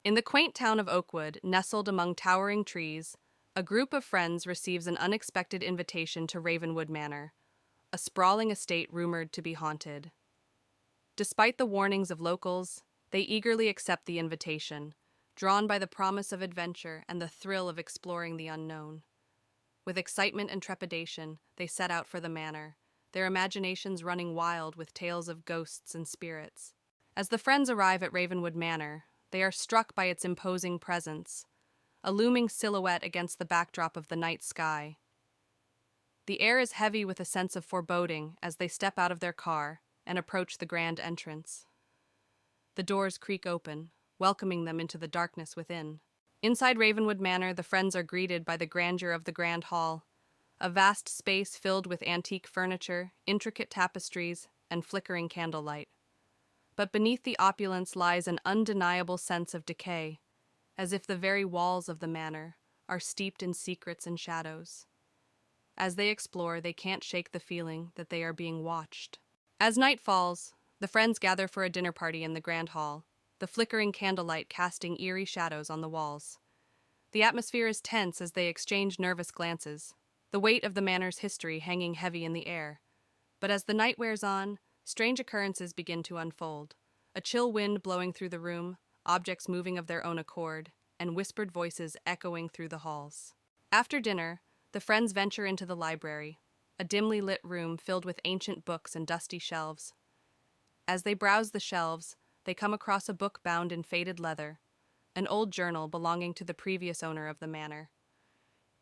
In the quaint town of Oakwood, nestled among towering trees, a group of friends receives an unexpected invitation to Ravenwood Manor, a sprawling estate rumored to be haunted. Despite the warnings of locals, they eagerly accept the invitation, drawn by the promise of adventure and the thrill of exploring the unknown. With excitement and trepidation, they set out for the manor, their imaginations running wild with tales of ghosts and spirits. As the friends arrive at Ravenwood Manor, they are struck by its imposing presence, a looming silhouette against the backdrop of the night sky. The air is heavy with a sense of foreboding as they step out of their car and approach the grand entrance. The doors creak open, welcoming them into the darkness within. Inside Ravenwood Manor, the friends are greeted by the grandeur of the Grand Hall, a vast space filled with antique furniture, intricate tapestries, and flickering candlelight. But beneath the opulence lies an undeniable sense of decay, as if the very walls of the manor are steeped in secrets and shadows. As they explore, they can't shake the feeling that they are being watched. As night falls, the friends gather for a dinner party in the Grand Hall, the flickering candlelight casting eerie shadows on the walls. The atmosphere is tense as they exchange nervous glances, the weight of the manor's history hanging heavy in the air. But as the night wears on, strange occurrences begin to unfold. A chill wind blowing through the room, objects moving of their own accord, and whispered voices echoing through the halls. After dinner, the friends venture into the library, a dimly lit room filled with ancient books and dusty shelves. As they browse the shelves, they come across a book bound in faded leather, an old journal belonging to the previous owner of the manor.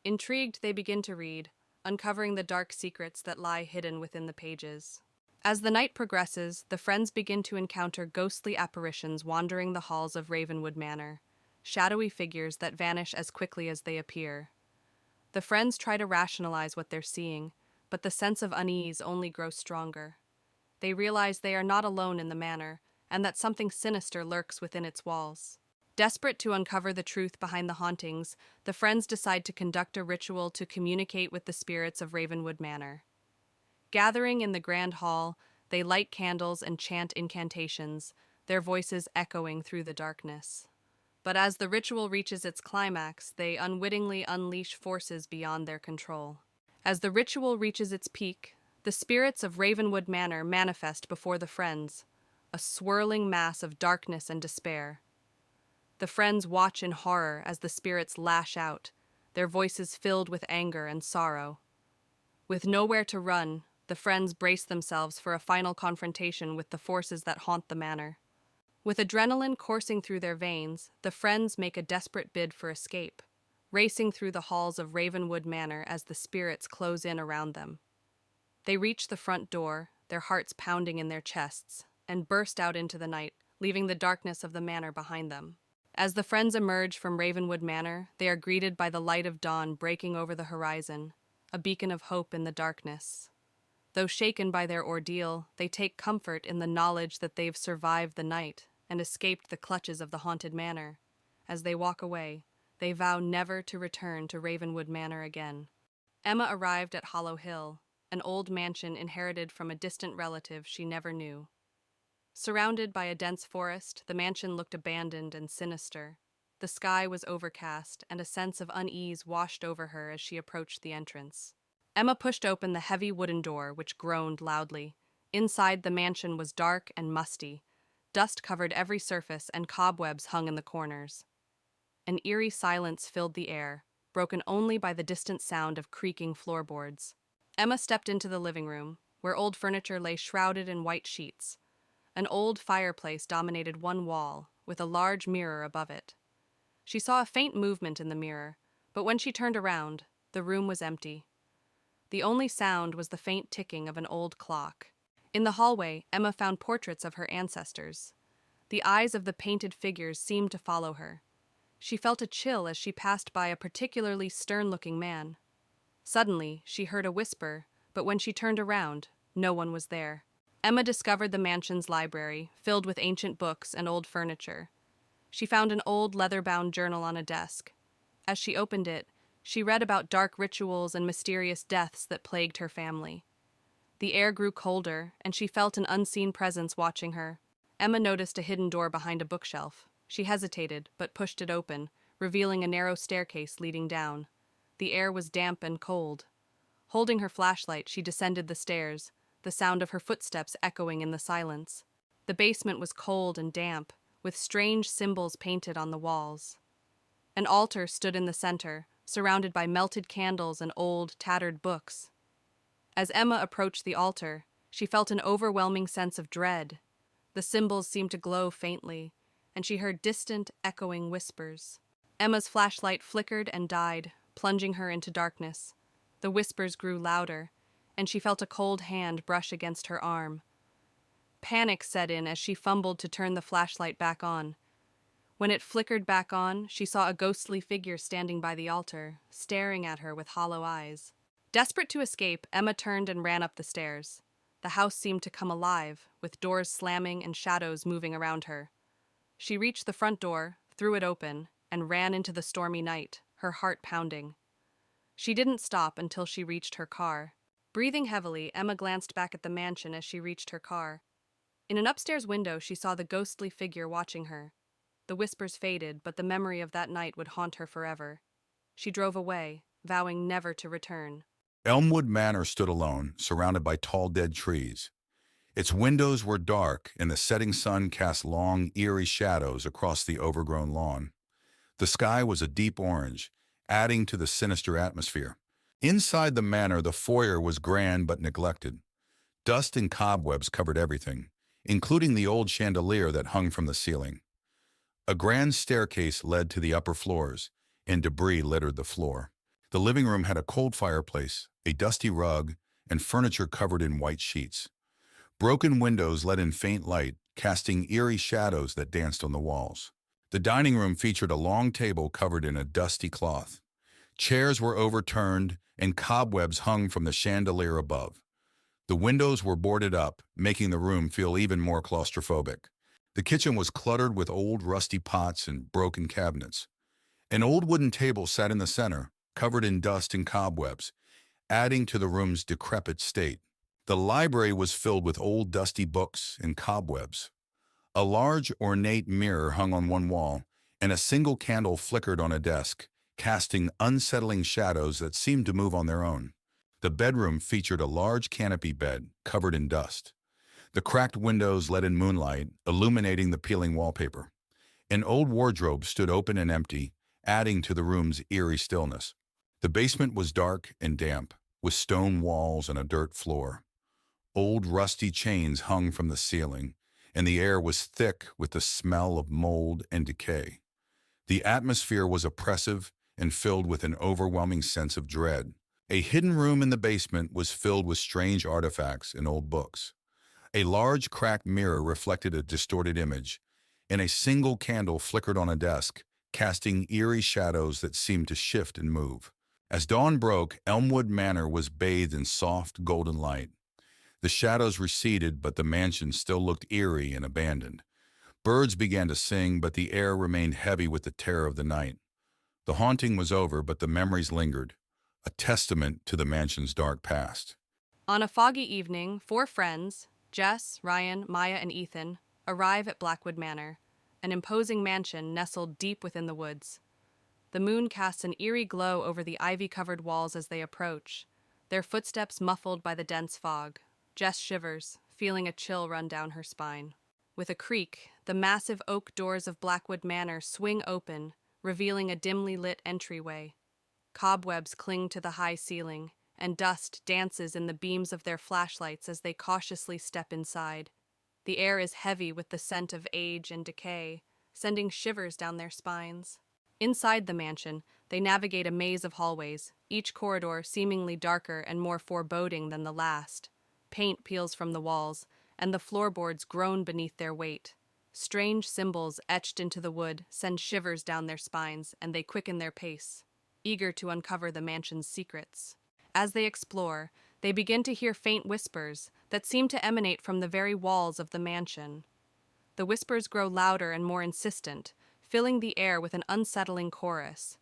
Intrigued, they begin to read, uncovering the dark secrets that lie hidden within the pages. As the night progresses, the friends begin to encounter ghostly apparitions wandering the halls of Ravenwood Manor, shadowy figures that vanish as quickly as they appear. The friends try to rationalize what they're seeing, but the sense of unease only grows stronger. They realize they are not alone in the manor, and that something sinister lurks within its walls. Desperate to uncover the truth behind the hauntings, the friends decide to conduct a ritual to communicate with the spirits of Ravenwood Manor. Gathering in the grand hall, they light candles and chant incantations, their voices echoing through the darkness. But as the ritual reaches its climax, they unwittingly unleash forces beyond their control. As the ritual reaches its peak, the spirits of Ravenwood Manor manifest before the friends, a swirling mass of darkness and despair. The friends watch in horror as the spirits lash out, their voices filled with anger and sorrow. With nowhere to run, the friends brace themselves for a final confrontation with the forces that haunt the manor. With adrenaline coursing through their veins, the friends make a desperate bid for escape, racing through the halls of Ravenwood Manor as the spirits close in around them. They reach the front door, their hearts pounding in their chests, and burst out into the night, leaving the darkness of the manor behind them. As the friends emerge from Ravenwood Manor, they are greeted by the light of dawn breaking over the horizon, a beacon of hope in the darkness. Though shaken by their ordeal, they take comfort in the knowledge that they've survived the night and escaped the clutches of the haunted manor. As they walk away, they vow never to return to Ravenwood Manor again. Emma arrived at Hollow Hill, an old mansion inherited from a distant relative she never knew. Surrounded by a dense forest, the mansion looked abandoned and sinister. The sky was overcast, and a sense of unease washed over her as she approached the entrance. Emma pushed open the heavy wooden door, which groaned loudly. Inside, the mansion was dark and musty. Dust covered every surface, and cobwebs hung in the corners. An eerie silence filled the air, broken only by the distant sound of creaking floorboards. Emma stepped into the living room, where old furniture lay shrouded in white sheets. An old fireplace dominated one wall, with a large mirror above it. She saw a faint movement in the mirror, but when she turned around, the room was empty. The only sound was the faint ticking of an old clock. In the hallway, Emma found portraits of her ancestors. The eyes of the painted figures seemed to follow her. She felt a chill as she passed by a particularly stern-looking man. Suddenly, she heard a whisper, but when she turned around, no one was there. Emma discovered the mansion's library, filled with ancient books and old furniture. She found an old leather-bound journal on a desk. As she opened it, she read about dark rituals and mysterious deaths that plagued her family. The air grew colder, and she felt an unseen presence watching her. Emma noticed a hidden door behind a bookshelf. She hesitated, but pushed it open, revealing a narrow staircase leading down. The air was damp and cold. Holding her flashlight, she descended the stairs, the sound of her footsteps echoing in the silence. The basement was cold and damp, with strange symbols painted on the walls. An altar stood in the center, surrounded by melted candles and old, tattered books. As Emma approached the altar, she felt an overwhelming sense of dread. The symbols seemed to glow faintly, and she heard distant, echoing whispers. Emma's flashlight flickered and died, plunging her into darkness. The whispers grew louder, and she felt a cold hand brush against her arm. Panic set in as she fumbled to turn the flashlight back on. When it flickered back on, she saw a ghostly figure standing by the altar, staring at her with hollow eyes. Desperate to escape, Emma turned and ran up the stairs. The house seemed to come alive, with doors slamming and shadows moving around her. She reached the front door, threw it open, and ran into the stormy night, her heart pounding. She didn't stop until she reached her car. Breathing heavily, Emma glanced back at the mansion as she reached her car. In an upstairs window, she saw the ghostly figure watching her. The whispers faded, but the memory of that night would haunt her forever. She drove away, vowing never to return. Elmwood Manor stood alone, surrounded by tall dead trees. Its windows were dark, and the setting sun cast long, eerie shadows across the overgrown lawn. The sky was a deep orange, adding to the sinister atmosphere. Inside the manor, the foyer was grand but neglected. Dust and cobwebs covered everything, including the old chandelier that hung from the ceiling. A grand staircase led to the upper floors, and debris littered the floor. The living room had a cold fireplace, a dusty rug, and furniture covered in white sheets. Broken windows let in faint light, casting eerie shadows that danced on the walls. The dining room featured a long table covered in a dusty cloth. Chairs were overturned, and cobwebs hung from the chandelier above. The windows were boarded up, making the room feel even more claustrophobic. The kitchen was cluttered with old rusty pots and broken cabinets. An old wooden table sat in the center, covered in dust and cobwebs, adding to the room's decrepit state. The library was filled with old dusty books and cobwebs. A large, ornate mirror hung on one wall, and a single candle flickered on a desk, casting unsettling shadows that seemed to move on their own. The bedroom featured a large canopy bed covered in dust. The cracked windows let in moonlight, illuminating the peeling wallpaper. An old wardrobe stood open and empty, adding to the room's eerie stillness. The basement was dark and damp, with stone walls and a dirt floor. Old rusty chains hung from the ceiling, and the air was thick with the smell of mold and decay. The atmosphere was oppressive and filled with an overwhelming sense of dread. A hidden room in the basement was filled with strange artifacts and old books. A large cracked mirror reflected a distorted image, and a single candle flickered on a desk, casting eerie shadows that seemed to shift and move. As dawn broke, Elmwood Manor was bathed in soft, golden light. The shadows receded, but the mansion still looked eerie and abandoned. Birds began to sing, but the air remained heavy with the terror of the night. The haunting was over, but the memories lingered, a testament to the mansion's dark past. On a foggy evening, 4 friends, Jess, Ryan, Maya, and Ethan, arrive at Blackwood Manor, an imposing mansion nestled deep within the woods. The moon casts an eerie glow over the ivy-covered walls as they approach, their footsteps muffled by the dense fog. Jess shivers, feeling a chill run down her spine. With a creak, the massive oak doors of Blackwood Manor swing open, revealing a dimly lit entryway. Cobwebs cling to the high ceiling, and dust dances in the beams of their flashlights as they cautiously step inside. The air is heavy with the scent of age and decay, sending shivers down their spines. Inside the mansion, they navigate a maze of hallways, each corridor seemingly darker and more foreboding than the last. Paint peels from the walls, and the floorboards groan beneath their weight. Strange symbols etched into the wood send shivers down their spines, and they quicken their pace, eager to uncover the mansion's secrets. As they explore, they begin to hear faint whispers that seem to emanate from the very walls of the mansion. The whispers grow louder and more insistent, filling the air with an unsettling chorus.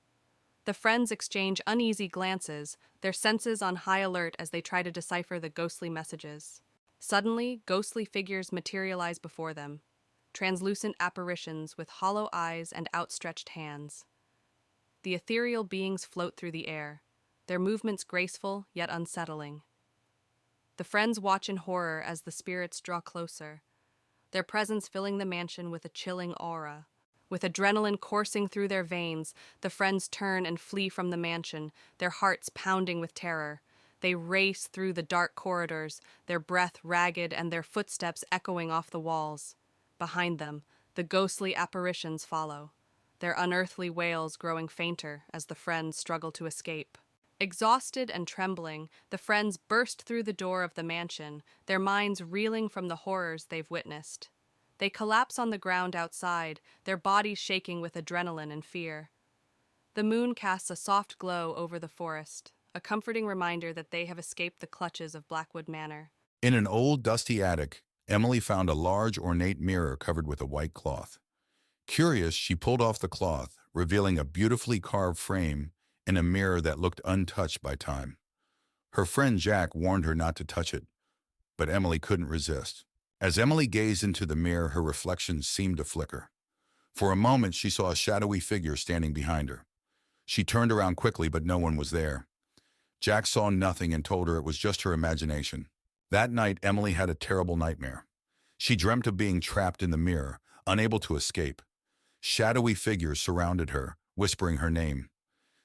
The friends exchange uneasy glances, their senses on high alert as they try to decipher the ghostly messages. Suddenly, ghostly figures materialize before them. translucent apparitions with hollow eyes and outstretched hands. The ethereal beings float through the air, their movements graceful yet unsettling. The friends watch in horror as the spirits draw closer, their presence filling the mansion with a chilling aura. With adrenaline coursing through their veins, the friends turn and flee from the mansion, their hearts pounding with terror. They race through the dark corridors, their breath ragged and their footsteps echoing off the walls. Behind them, the ghostly apparitions follow, their unearthly wails growing fainter as the friends struggle to escape. Exhausted and trembling, the friends burst through the door of the mansion, their minds reeling from the horrors they've witnessed. They collapse on the ground outside, their bodies shaking with adrenaline and fear. The moon casts a soft glow over the forest, a comforting reminder that they have escaped the clutches of Blackwood Manor. In an old, dusty attic, Emily found a large, ornate mirror covered with a white cloth. Curious, she pulled off the cloth, revealing a beautifully carved frame and a mirror that looked untouched by time. Her friend Jack warned her not to touch it, but Emily couldn't resist. As Emily gazed into the mirror, her reflection seemed to flicker. For a moment, she saw a shadowy figure standing behind her. She turned around quickly, but no one was there. Jack saw nothing and told her it was just her imagination. That night, Emily had a terrible nightmare. She dreamt of being trapped in the mirror, unable to escape. Shadowy figures surrounded her, whispering her name.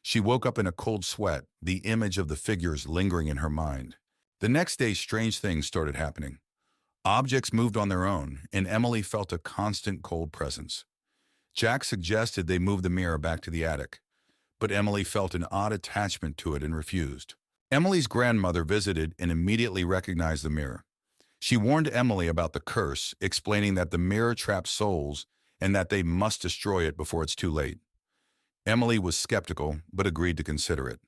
She woke up in a cold sweat, the image of the figures lingering in her mind. The next day, strange things started happening. Objects moved on their own, and Emily felt a constant cold presence. Jack suggested they move the mirror back to the attic, but Emily felt an odd attachment to it and refused. Emily's grandmother visited and immediately recognized the mirror. She warned Emily about the curse, explaining that the mirror traps souls and that they must destroy it before it's too late. Emily was skeptical, but agreed to consider it.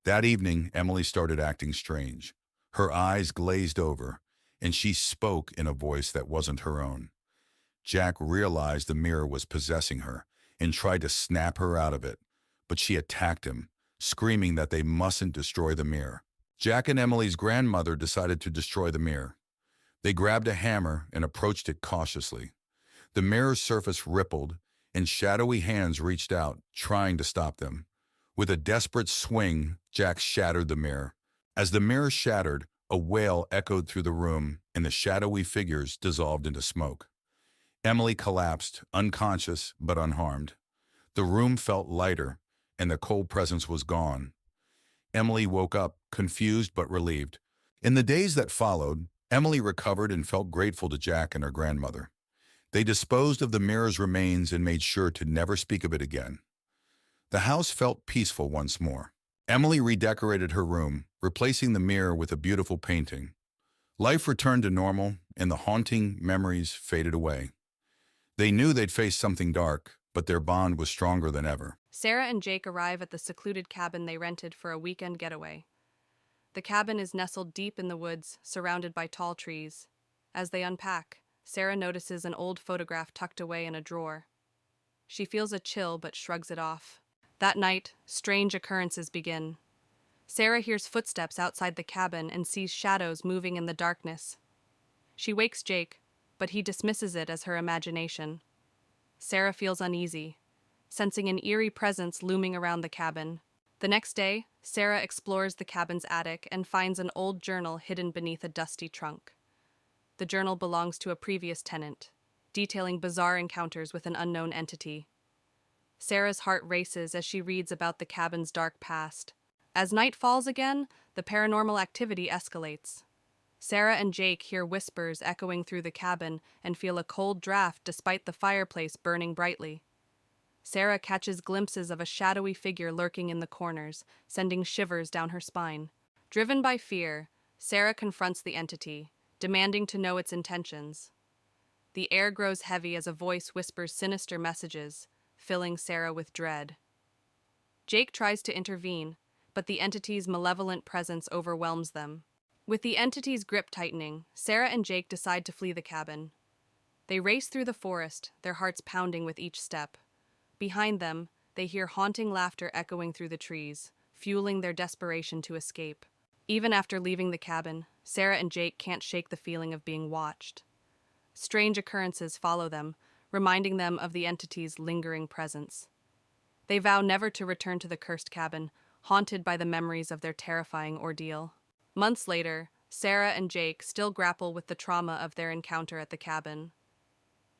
That evening, Emily started acting strange. Her eyes glazed over, and she spoke in a voice that wasn't her own. Jack realized the mirror was possessing her and tried to snap her out of it, but she attacked him, screaming that they mustn't destroy the mirror. Jack and Emily's grandmother decided to destroy the mirror. They grabbed a hammer and approached it cautiously. The mirror's surface rippled, and shadowy hands reached out, trying to stop them. With a desperate swing, Jack shattered the mirror. As the mirror shattered, a wail echoed through the room, and the shadowy figures dissolved into smoke. Emily collapsed, unconscious but unharmed. The room felt lighter, and the cold presence was gone. Emily woke up, confused but relieved. In the days that followed, Emily recovered and felt grateful to Jack and her grandmother. They disposed of the mirror's remains and made sure to never speak of it again. The house felt peaceful once more. Emily redecorated her room, replacing the mirror with a beautiful painting. Life returned to normal, and the haunting memories faded away. They knew they'd faced something dark, but their bond was stronger than ever. Sarah and Jake arrive at the secluded cabin they rented for a weekend getaway. The cabin is nestled deep in the woods, surrounded by tall trees. As they unpack, Sarah notices an old photograph tucked away in a drawer. She feels a chill but shrugs it off. That night, strange occurrences begin. Sarah hears footsteps outside the cabin and sees shadows moving in the darkness. She wakes Jake, but he dismisses it as her imagination. Sarah feels uneasy, sensing an eerie presence looming around the cabin. The next day, Sarah explores the cabin's attic and finds an old journal hidden beneath a dusty trunk. The journal belongs to a previous tenant, detailing bizarre encounters with an unknown entity. Sarah's heart races as she reads about the cabin's dark past. As night falls again, the paranormal activity escalates. Sarah and Jake hear whispers echoing through the cabin and feel a cold draft despite the fireplace burning brightly. Sarah catches glimpses of a shadowy figure lurking in the corners, sending shivers down her spine. Driven by fear, Sarah confronts the entity, demanding to know its intentions. The air grows heavy as a voice whispers sinister messages, filling Sarah with dread. Jake tries to intervene, but the entity's malevolent presence overwhelms them. With the entity's grip tightening, Sarah and Jake decide to flee the cabin. They race through the forest, their hearts pounding with each step. Behind them, they hear haunting laughter echoing through the trees, fueling their desperation to escape. Even after leaving the cabin, Sarah and Jake can't shake the feeling of being watched. Strange occurrences follow them, reminding them of the entity's lingering presence. They vow never to return to the cursed cabin, haunted by the memories of their terrifying ordeal. Months later, Sarah and Jake still grapple with the trauma of their encounter at the cabin.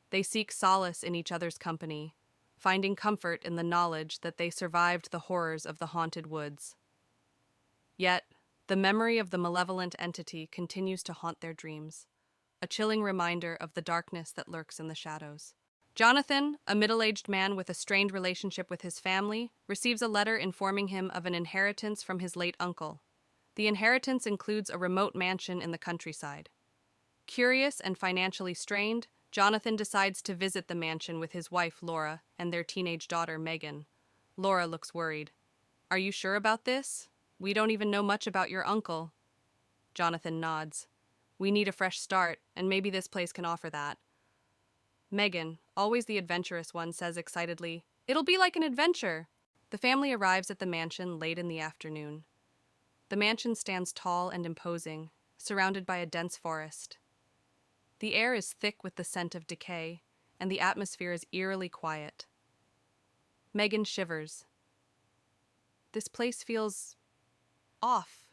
They seek solace in each other's company, finding comfort in the knowledge that they survived the horrors of the haunted woods. Yet, the memory of the malevolent entity continues to haunt their dreams, a chilling reminder of the darkness that lurks in the shadows. Jonathan, a middle-aged man with a strained relationship with his family, receives a letter informing him of an inheritance from his late uncle. The inheritance includes a remote mansion in the countryside. Curious and financially strained, Jonathan decides to visit the mansion with his wife, Laura, and their teenage daughter, Megan. Laura looks worried. "Are you sure about this? We don't even know much about your uncle." Jonathan nods. "We need a fresh start, and maybe this place can offer that." Megan, always the adventurous one, says excitedly, "It'll be like an adventure." The family arrives at the mansion late in the afternoon. The mansion stands tall and imposing, surrounded by a dense forest. The air is thick with the scent of decay, and the atmosphere is eerily quiet. Megan shivers. This place feels off.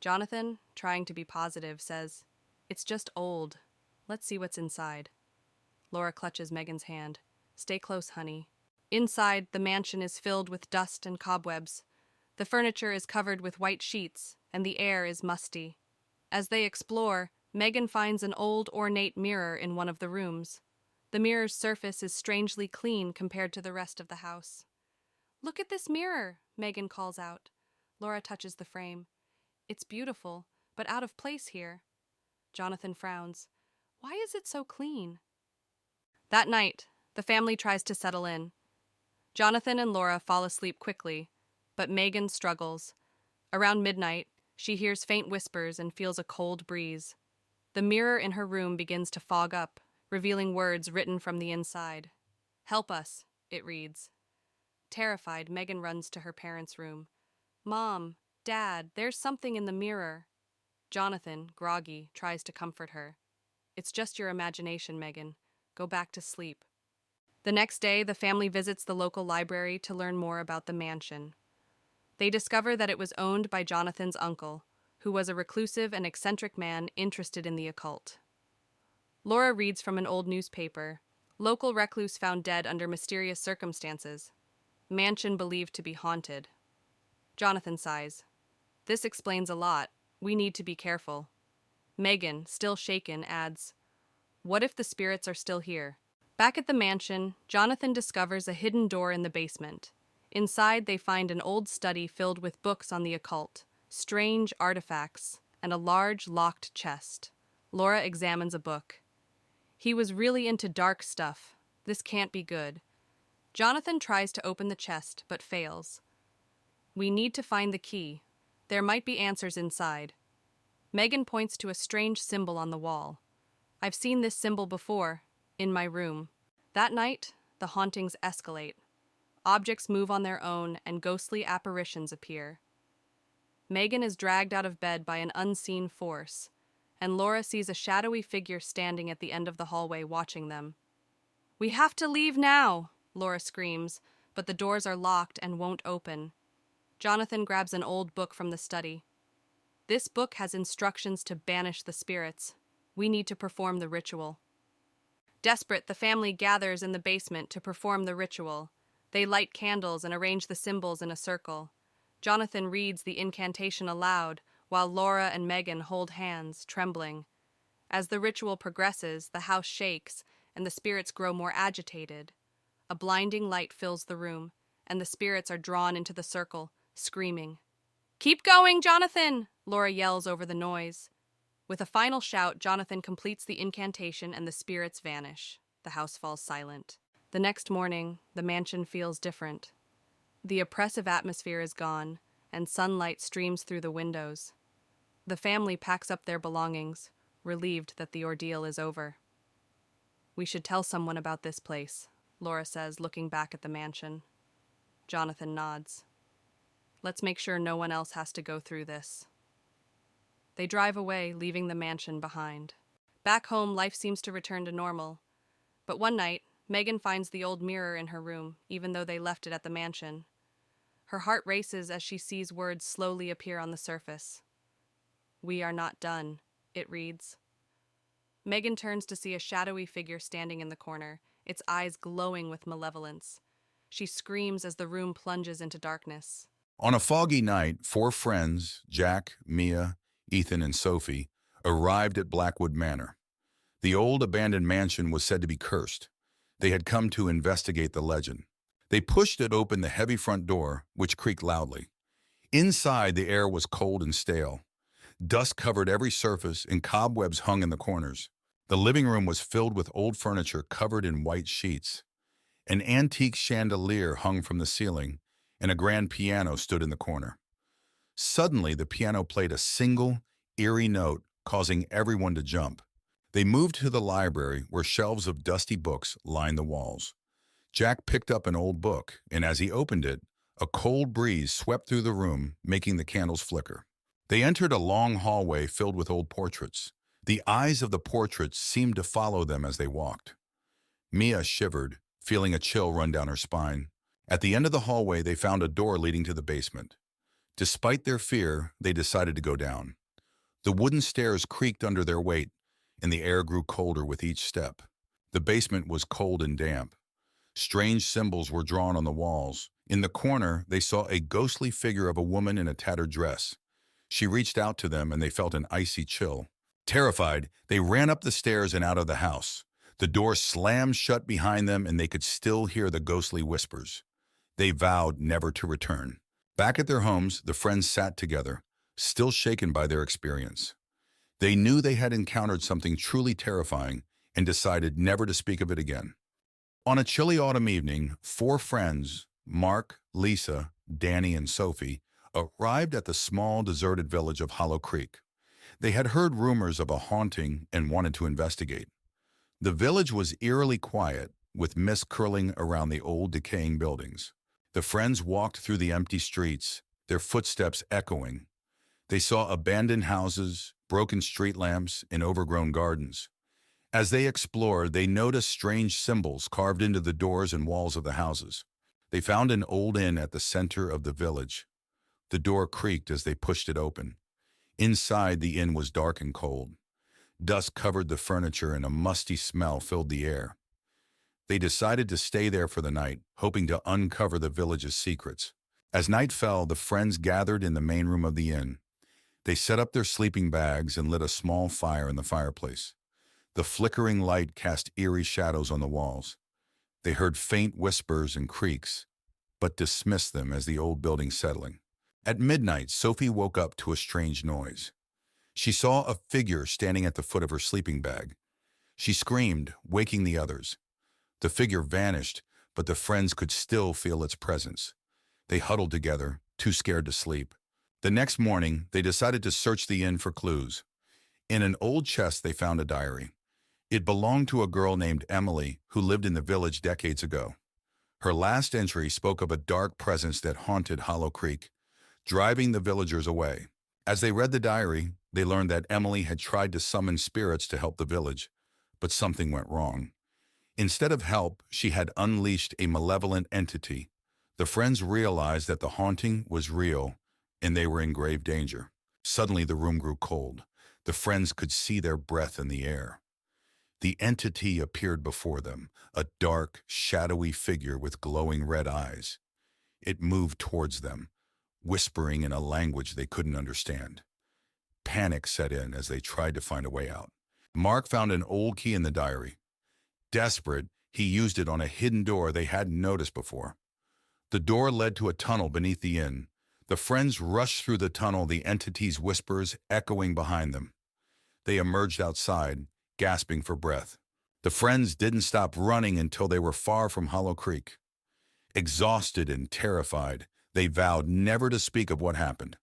Jonathan, trying to be positive, says, "It's just old. Let's see what's inside." Laura clutches Megan's hand. "Stay close, honey." Inside, the mansion is filled with dust and cobwebs. The furniture is covered with white sheets, and the air is musty. As they explore, Megan finds an old, ornate mirror in one of the rooms. The mirror's surface is strangely clean compared to the rest of the house. "Look at this mirror," Megan calls out. Laura touches the frame. "It's beautiful, but out of place here." Jonathan frowns. "Why is it so clean?" That night, the family tries to settle in. Jonathan and Laura fall asleep quickly, but Megan struggles. Around midnight, she hears faint whispers and feels a cold breeze. The mirror in her room begins to fog up, revealing words written from the inside. "Help us," it reads. Terrified, Megan runs to her parents' room. "Mom, Dad, there's something in the mirror." Jonathan, groggy, tries to comfort her. "It's just your imagination, Megan. Go back to sleep." The next day, the family visits the local library to learn more about the mansion. They discover that it was owned by Jonathan's uncle, who was a reclusive and eccentric man interested in the occult. Laura reads from an old newspaper. Local recluse found dead under mysterious circumstances. Mansion believed to be haunted. Jonathan sighs. "This explains a lot. We need to be careful." Megan, still shaken, adds, "What if the spirits are still here?" Back at the mansion, Jonathan discovers a hidden door in the basement. Inside, they find an old study filled with books on the occult, strange artifacts, and a large, locked chest. Laura examines a book. "He was really into dark stuff. This can't be good." Jonathan tries to open the chest, but fails. "We need to find the key. There might be answers inside." Megan points to a strange symbol on the wall. "I've seen this symbol before, in my room." That night, the hauntings escalate. Objects move on their own, and ghostly apparitions appear. Megan is dragged out of bed by an unseen force, and Laura sees a shadowy figure standing at the end of the hallway watching them. "We have to leave now," Laura screams, but the doors are locked and won't open. Jonathan grabs an old book from the study. "This book has instructions to banish the spirits. We need to perform the ritual." Desperate, the family gathers in the basement to perform the ritual. They light candles and arrange the symbols in a circle. Jonathan reads the incantation aloud, while Laura and Megan hold hands, trembling. As the ritual progresses, the house shakes, and the spirits grow more agitated. A blinding light fills the room, and the spirits are drawn into the circle, screaming. "Keep going, Jonathan!" Laura yells over the noise. With a final shout, Jonathan completes the incantation and the spirits vanish. The house falls silent. The next morning, the mansion feels different. The oppressive atmosphere is gone, and sunlight streams through the windows. The family packs up their belongings, relieved that the ordeal is over. "We should tell someone about this place," Laura says, looking back at the mansion. Jonathan nods. "Let's make sure no one else has to go through this." They drive away, leaving the mansion behind. Back home, life seems to return to normal. But one night, Megan finds the old mirror in her room, even though they left it at the mansion. Her heart races as she sees words slowly appear on the surface. "We are not done," it reads. Megan turns to see a shadowy figure standing in the corner, its eyes glowing with malevolence. She screams as the room plunges into darkness. On a foggy night, four friends, Jack, Mia, Ethan, and Sophie, arrived at Blackwood Manor. The old abandoned mansion was said to be cursed. They had come to investigate the legend. They pushed it open the heavy front door, which creaked loudly. Inside, the air was cold and stale. Dust covered every surface and cobwebs hung in the corners. The living room was filled with old furniture covered in white sheets. An antique chandelier hung from the ceiling, and a grand piano stood in the corner. Suddenly, the piano played a single, eerie note, causing everyone to jump. They moved to the library, where shelves of dusty books lined the walls. Jack picked up an old book, and as he opened it, a cold breeze swept through the room, making the candles flicker. They entered a long hallway filled with old portraits. The eyes of the portraits seemed to follow them as they walked. Mia shivered, feeling a chill run down her spine. At the end of the hallway, they found a door leading to the basement. Despite their fear, they decided to go down. The wooden stairs creaked under their weight, and the air grew colder with each step. The basement was cold and damp. Strange symbols were drawn on the walls. In the corner, they saw a ghostly figure of a woman in a tattered dress. She reached out to them, and they felt an icy chill. Terrified, they ran up the stairs and out of the house. The door slammed shut behind them, and they could still hear the ghostly whispers. They vowed never to return. Back at their homes, the friends sat together, still shaken by their experience. They knew they had encountered something truly terrifying and decided never to speak of it again. On a chilly autumn evening, four friends, Mark, Lisa, Danny, and Sophie, arrived at the small, deserted village of Hollow Creek. They had heard rumors of a haunting and wanted to investigate. The village was eerily quiet, with mist curling around the old, decaying buildings. The friends walked through the empty streets, their footsteps echoing. They saw abandoned houses, broken street lamps, and overgrown gardens. As they explored, they noticed strange symbols carved into the doors and walls of the houses. They found an old inn at the center of the village. The door creaked as they pushed it open. Inside, the inn was dark and cold. Dust covered the furniture and a musty smell filled the air. They decided to stay there for the night, hoping to uncover the village's secrets. As night fell, the friends gathered in the main room of the inn. They set up their sleeping bags and lit a small fire in the fireplace. The flickering light cast eerie shadows on the walls. They heard faint whispers and creaks, but dismissed them as the old building settling. At midnight, Sophie woke up to a strange noise. She saw a figure standing at the foot of her sleeping bag. She screamed, waking the others. The figure vanished, but the friends could still feel its presence. They huddled together, too scared to sleep. The next morning, they decided to search the inn for clues. In an old chest, they found a diary. It belonged to a girl named Emily who lived in the village decades ago. Her last entry spoke of a dark presence that haunted Hollow Creek, driving the villagers away. As they read the diary, they learned that Emily had tried to summon spirits to help the village, but something went wrong. Instead of help, she had unleashed a malevolent entity. The friends realized that the haunting was real, and they were in grave danger. Suddenly, the room grew cold. The friends could see their breath in the air. The entity appeared before them, a dark, shadowy figure with glowing red eyes. It moved towards them, whispering in a language they couldn't understand. Panic set in as they tried to find a way out. Mark found an old key in the diary. Desperate, he used it on a hidden door they hadn't noticed before. The door led to a tunnel beneath the inn. The friends rushed through the tunnel, the entity's whispers echoing behind them. They emerged outside, gasping for breath. The friends didn't stop running until they were far from Hollow Creek. Exhausted and terrified, they vowed never to speak of what happened.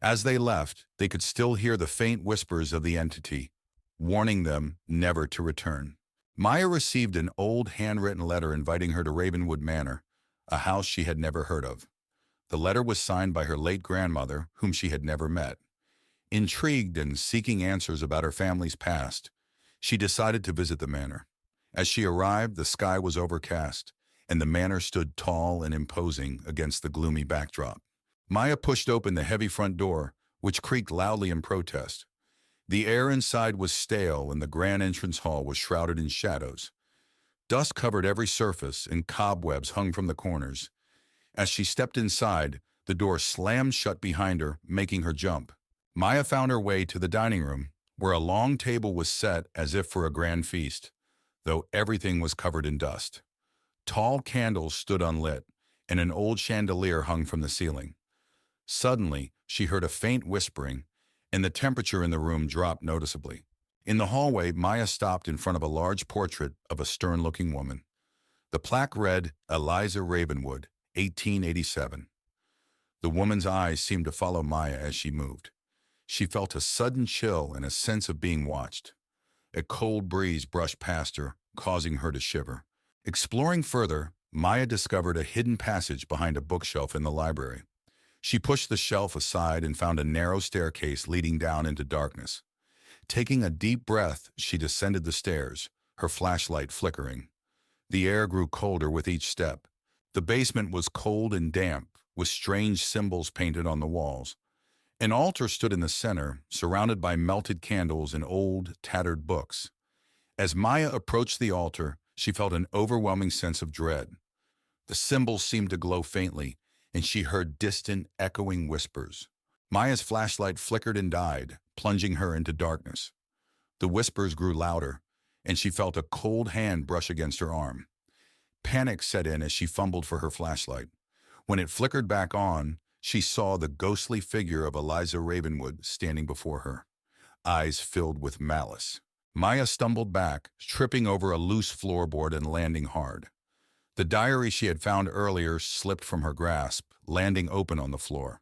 As they left, they could still hear the faint whispers of the entity, warning them never to return. Maya received an old handwritten letter inviting her to Ravenwood Manor, a house she had never heard of. The letter was signed by her late grandmother, whom she had never met. Intrigued and seeking answers about her family's past, she decided to visit the manor. As she arrived, the sky was overcast, and the manor stood tall and imposing against the gloomy backdrop. Maya pushed open the heavy front door, which creaked loudly in protest. The air inside was stale, and the grand entrance hall was shrouded in shadows. Dust covered every surface, and cobwebs hung from the corners. As she stepped inside, the door slammed shut behind her, making her jump. Maya found her way to the dining room, where a long table was set as if for a grand feast, though everything was covered in dust. Tall candles stood unlit, and an old chandelier hung from the ceiling. Suddenly, she heard a faint whispering, and the temperature in the room dropped noticeably. In the hallway, Maya stopped in front of a large portrait of a stern-looking woman. The plaque read, Eliza Ravenwood, 1887. The woman's eyes seemed to follow Maya as she moved. She felt a sudden chill and a sense of being watched. A cold breeze brushed past her, causing her to shiver. Exploring further, Maya discovered a hidden passage behind a bookshelf in the library. She pushed the shelf aside and found a narrow staircase leading down into darkness. Taking a deep breath, she descended the stairs, her flashlight flickering. The air grew colder with each step. The basement was cold and damp, with strange symbols painted on the walls. An altar stood in the center, surrounded by melted candles and old, tattered books. As Maya approached the altar, she felt an overwhelming sense of dread. The symbols seemed to glow faintly, and she heard distant, echoing whispers. Maya's flashlight flickered and died, plunging her into darkness. The whispers grew louder, and she felt a cold hand brush against her arm. Panic set in as she fumbled for her flashlight. When it flickered back on, she saw the ghostly figure of Eliza Ravenwood standing before her, eyes filled with malice. Maya stumbled back, tripping over a loose floorboard and landing hard. The diary she had found earlier slipped from her grasp, landing open on the floor.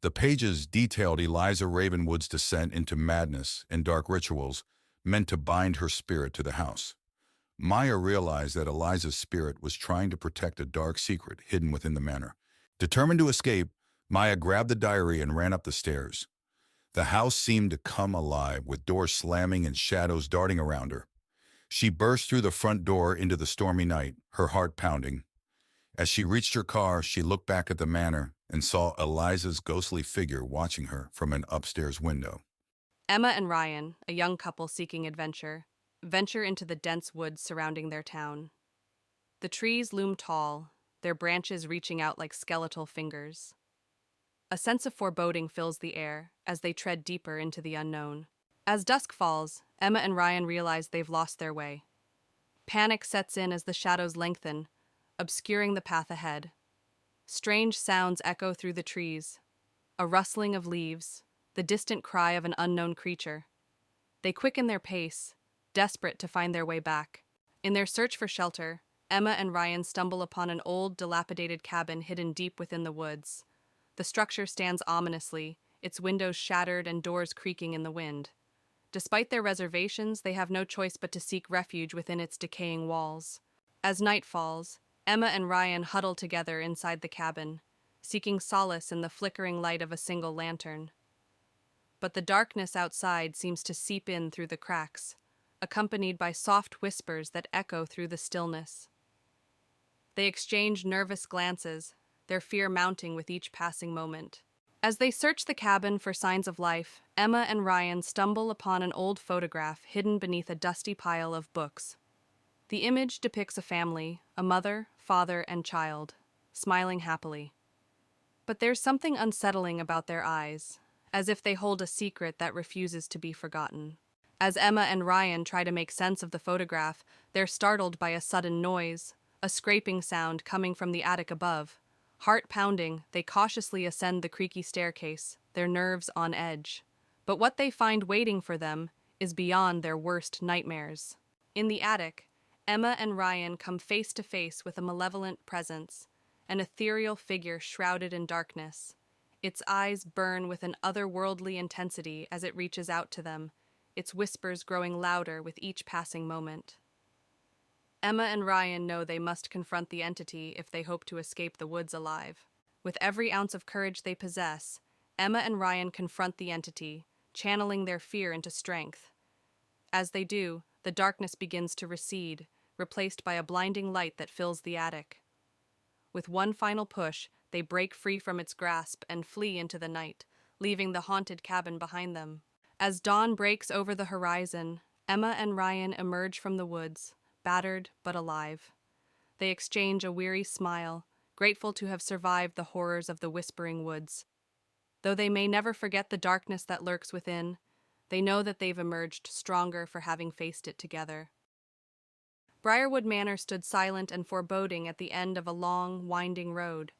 The pages detailed Eliza Ravenwood's descent into madness and dark rituals meant to bind her spirit to the house. Maya realized that Eliza's spirit was trying to protect a dark secret hidden within the manor. Determined to escape, Maya grabbed the diary and ran up the stairs. The house seemed to come alive, with doors slamming and shadows darting around her. She burst through the front door into the stormy night, her heart pounding. As she reached her car, she looked back at the manor and saw Eliza's ghostly figure watching her from an upstairs window. Emma and Ryan, a young couple seeking adventure, venture into the dense woods surrounding their town. The trees loom tall, their branches reaching out like skeletal fingers. A sense of foreboding fills the air as they tread deeper into the unknown. As dusk falls, Emma and Ryan realize they've lost their way. Panic sets in as the shadows lengthen, obscuring the path ahead. Strange sounds echo through the trees, a rustling of leaves, the distant cry of an unknown creature. They quicken their pace, desperate to find their way back. In their search for shelter, Emma and Ryan stumble upon an old, dilapidated cabin hidden deep within the woods. The structure stands ominously, its windows shattered and doors creaking in the wind. Despite their reservations, they have no choice but to seek refuge within its decaying walls. As night falls, Emma and Ryan huddle together inside the cabin, seeking solace in the flickering light of a single lantern. But the darkness outside seems to seep in through the cracks, accompanied by soft whispers that echo through the stillness. They exchange nervous glances, their fear mounting with each passing moment. As they search the cabin for signs of life, Emma and Ryan stumble upon an old photograph hidden beneath a dusty pile of books. The image depicts a family, a mother, father, and child, smiling happily. But there's something unsettling about their eyes, as if they hold a secret that refuses to be forgotten. As Emma and Ryan try to make sense of the photograph, they're startled by a sudden noise, a scraping sound coming from the attic above. Heart pounding, they cautiously ascend the creaky staircase, their nerves on edge. But what they find waiting for them is beyond their worst nightmares. In the attic, Emma and Ryan come face to face with a malevolent presence, an ethereal figure shrouded in darkness. Its eyes burn with an otherworldly intensity as it reaches out to them, its whispers growing louder with each passing moment. Emma and Ryan know they must confront the entity if they hope to escape the woods alive. With every ounce of courage they possess, Emma and Ryan confront the entity, channeling their fear into strength. As they do, the darkness begins to recede, replaced by a blinding light that fills the attic. With one final push, they break free from its grasp and flee into the night, leaving the haunted cabin behind them. As dawn breaks over the horizon, Emma and Ryan emerge from the woods, battered but alive. They exchange a weary smile, grateful to have survived the horrors of the Whispering Woods. Though they may never forget the darkness that lurks within, they know that they've emerged stronger for having faced it together. Briarwood Manor stood silent and foreboding at the end of a long, winding road.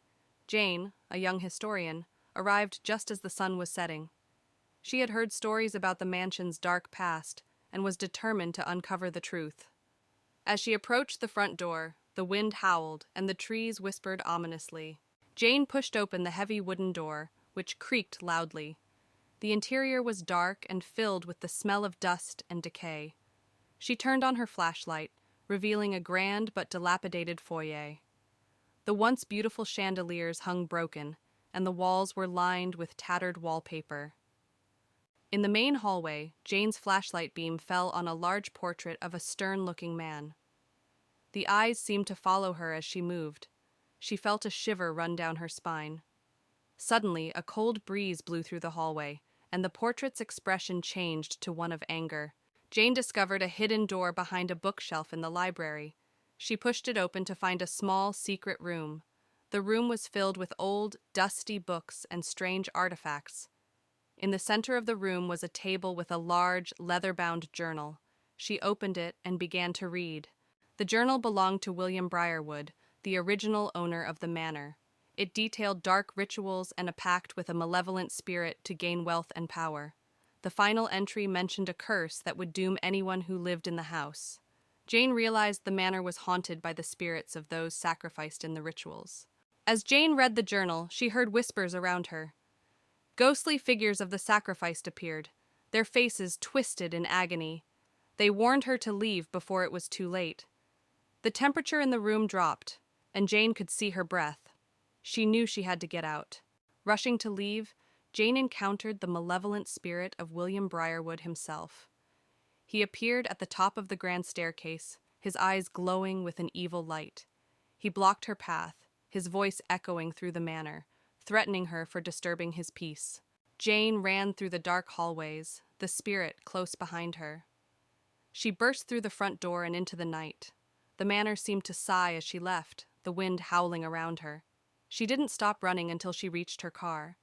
Jane, a young historian, arrived just as the sun was setting. She had heard stories about the mansion's dark past and was determined to uncover the truth. As she approached the front door, the wind howled and the trees whispered ominously. Jane pushed open the heavy wooden door, which creaked loudly. The interior was dark and filled with the smell of dust and decay. She turned on her flashlight, revealing a grand but dilapidated foyer. The once beautiful chandeliers hung broken, and the walls were lined with tattered wallpaper. In the main hallway, Jane's flashlight beam fell on a large portrait of a stern-looking man. The eyes seemed to follow her as she moved. She felt a shiver run down her spine. Suddenly, a cold breeze blew through the hallway, and the portrait's expression changed to one of anger. Jane discovered a hidden door behind a bookshelf in the library. She pushed it open to find a small, secret room. The room was filled with old, dusty books and strange artifacts. In the center of the room was a table with a large, leather-bound journal. She opened it and began to read. The journal belonged to William Briarwood, the original owner of the manor. It detailed dark rituals and a pact with a malevolent spirit to gain wealth and power. The final entry mentioned a curse that would doom anyone who lived in the house. Jane realized the manor was haunted by the spirits of those sacrificed in the rituals. As Jane read the journal, she heard whispers around her. Ghostly figures of the sacrificed appeared, their faces twisted in agony. They warned her to leave before it was too late. The temperature in the room dropped, and Jane could see her breath. She knew she had to get out. Rushing to leave, Jane encountered the malevolent spirit of William Briarwood himself. He appeared at the top of the grand staircase, his eyes glowing with an evil light. He blocked her path, his voice echoing through the manor, threatening her for disturbing his peace. Jane ran through the dark hallways, the spirit close behind her. She burst through the front door and into the night. The manor seemed to sigh as she left, the wind howling around her. She didn't stop running until she reached her car.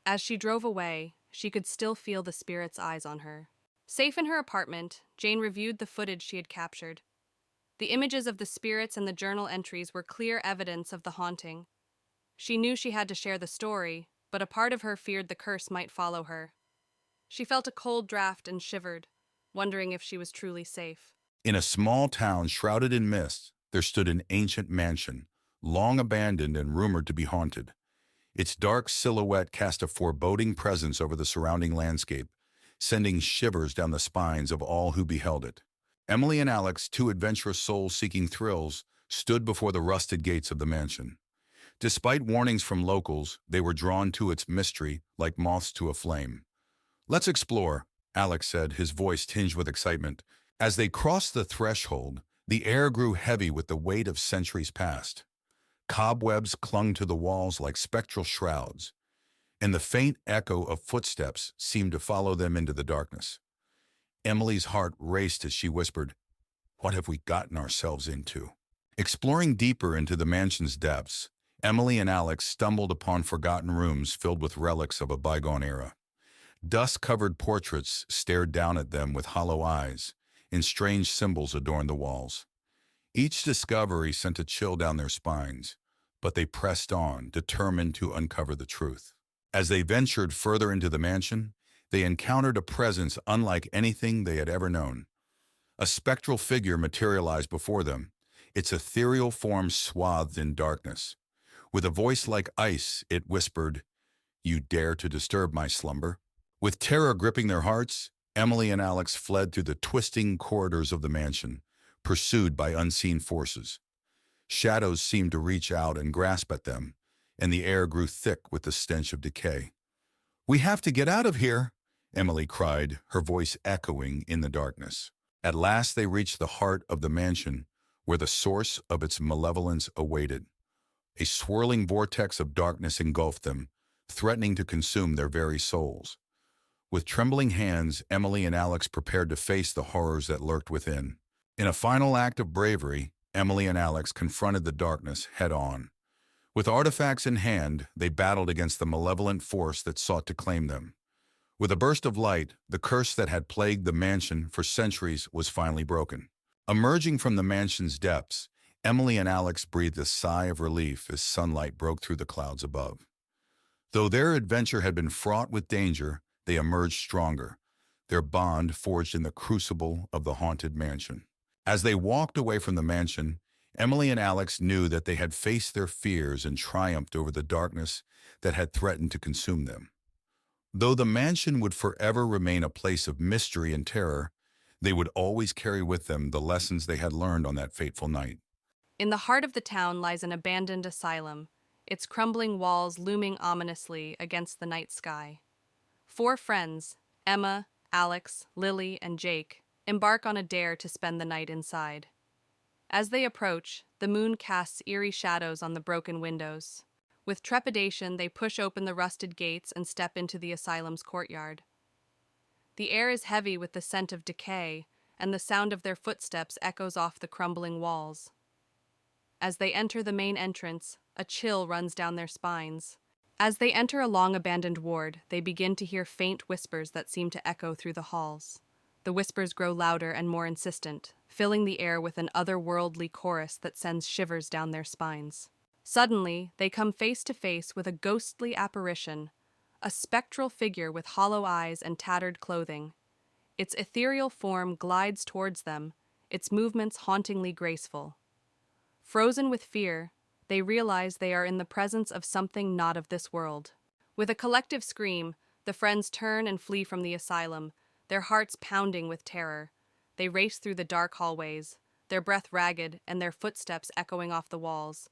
As she drove away, she could still feel the spirit's eyes on her. Safe in her apartment, Jane reviewed the footage she had captured. The images of the spirits and the journal entries were clear evidence of the haunting. She knew she had to share the story, but a part of her feared the curse might follow her. She felt a cold draft and shivered, wondering if she was truly safe. In a small town shrouded in mist, there stood an ancient mansion, long abandoned and rumored to be haunted. Its dark silhouette cast a foreboding presence over the surrounding landscape, sending shivers down the spines of all who beheld it. Emily and Alex, two adventurous souls seeking thrills, stood before the rusted gates of the mansion. Despite warnings from locals, they were drawn to its mystery like moths to a flame. "Let's explore," Alex said, his voice tinged with excitement. As they crossed the threshold, the air grew heavy with the weight of centuries past. Cobwebs clung to the walls like spectral shrouds, and the faint echo of footsteps seemed to follow them into the darkness. Emily's heart raced as she whispered, "What have we gotten ourselves into?" Exploring deeper into the mansion's depths, Emily and Alex stumbled upon forgotten rooms filled with relics of a bygone era. Dust-covered portraits stared down at them with hollow eyes, and strange symbols adorned the walls. Each discovery sent a chill down their spines, but they pressed on, determined to uncover the truth. As they ventured further into the mansion, they encountered a presence unlike anything they had ever known. A spectral figure materialized before them, its ethereal form swathed in darkness. With a voice like ice, it whispered, "You dare to disturb my slumber?" With terror gripping their hearts, Emily and Alex fled through the twisting corridors of the mansion, pursued by unseen forces. Shadows seemed to reach out and grasp at them, and the air grew thick with the stench of decay. "We have to get out of here," Emily cried, her voice echoing in the darkness. At last they reached the heart of the mansion, where the source of its malevolence awaited. A swirling vortex of darkness engulfed them, threatening to consume their very souls. With trembling hands, Emily and Alex prepared to face the horrors that lurked within. In a final act of bravery, Emily and Alex confronted the darkness head-on. With artifacts in hand, they battled against the malevolent force that sought to claim them. With a burst of light, the curse that had plagued the mansion for centuries was finally broken. Emerging from the mansion's depths, Emily and Alex breathed a sigh of relief as sunlight broke through the clouds above. Though their adventure had been fraught with danger, they emerged stronger, their bond forged in the crucible of the haunted mansion. As they walked away from the mansion, Emily and Alex knew that they had faced their fears and triumphed over the darkness that had threatened to consume them. Though the mansion would forever remain a place of mystery and terror, they would always carry with them the lessons they had learned on that fateful night. In the heart of the town lies an abandoned asylum, its crumbling walls looming ominously against the night sky. Four friends, Emma, Alex, Lily, and Jake, embark on a dare to spend the night inside. As they approach, the moon casts eerie shadows on the broken windows. With trepidation, they push open the rusted gates and step into the asylum's courtyard. The air is heavy with the scent of decay, and the sound of their footsteps echoes off the crumbling walls. As they enter the main entrance, a chill runs down their spines. As they enter a long-abandoned ward, they begin to hear faint whispers that seem to echo through the halls. The whispers grow louder and more insistent, filling the air with an otherworldly chorus that sends shivers down their spines. Suddenly, they come face to face with a ghostly apparition, a spectral figure with hollow eyes and tattered clothing. Its ethereal form glides towards them, its movements hauntingly graceful. Frozen with fear, they realize they are in the presence of something not of this world. With a collective scream, the friends turn and flee from the asylum, their hearts pounding with terror. They race through the dark hallways, their breath ragged and their footsteps echoing off the walls.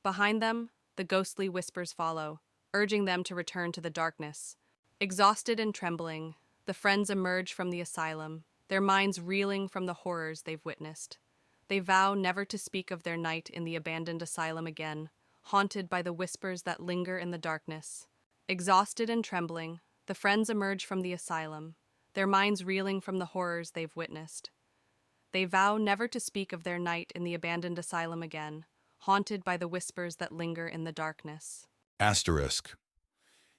Behind them, the ghostly whispers follow, urging them to return to the darkness. Exhausted and trembling, the friends emerge from the asylum, their minds reeling from the horrors they've witnessed. They vow never to speak of their night in the abandoned asylum again, haunted by the whispers that linger in the darkness. Exhausted and trembling, the friends emerge from the asylum, their minds reeling from the horrors they've witnessed. They vow never to speak of their night in the abandoned asylum again, haunted by the whispers that linger in the darkness. Asterisk.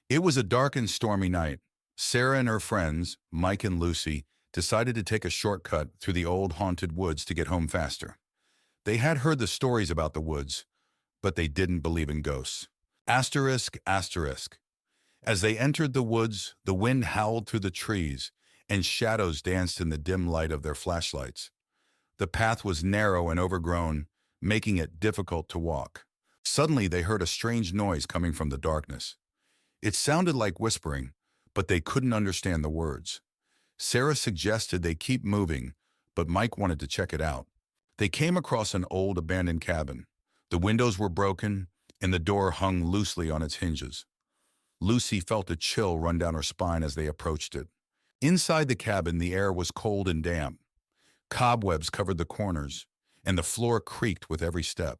It was a dark and stormy night. Sarah and her friends, Mike and Lucy, decided to take a shortcut through the old haunted woods to get home faster. They had heard the stories about the woods, but they didn't believe in ghosts. Asterisk, asterisk. As they entered the woods, the wind howled through the trees, and shadows danced in the dim light of their flashlights. The path was narrow and overgrown, making it difficult to walk. Suddenly, they heard a strange noise coming from the darkness. It sounded like whispering, but they couldn't understand the words. Sarah suggested they keep moving, but Mike wanted to check it out. They came across an old abandoned cabin. The windows were broken, and the door hung loosely on its hinges. Lucy felt a chill run down her spine as they approached it. Inside the cabin, the air was cold and damp. Cobwebs covered the corners, and the floor creaked with every step.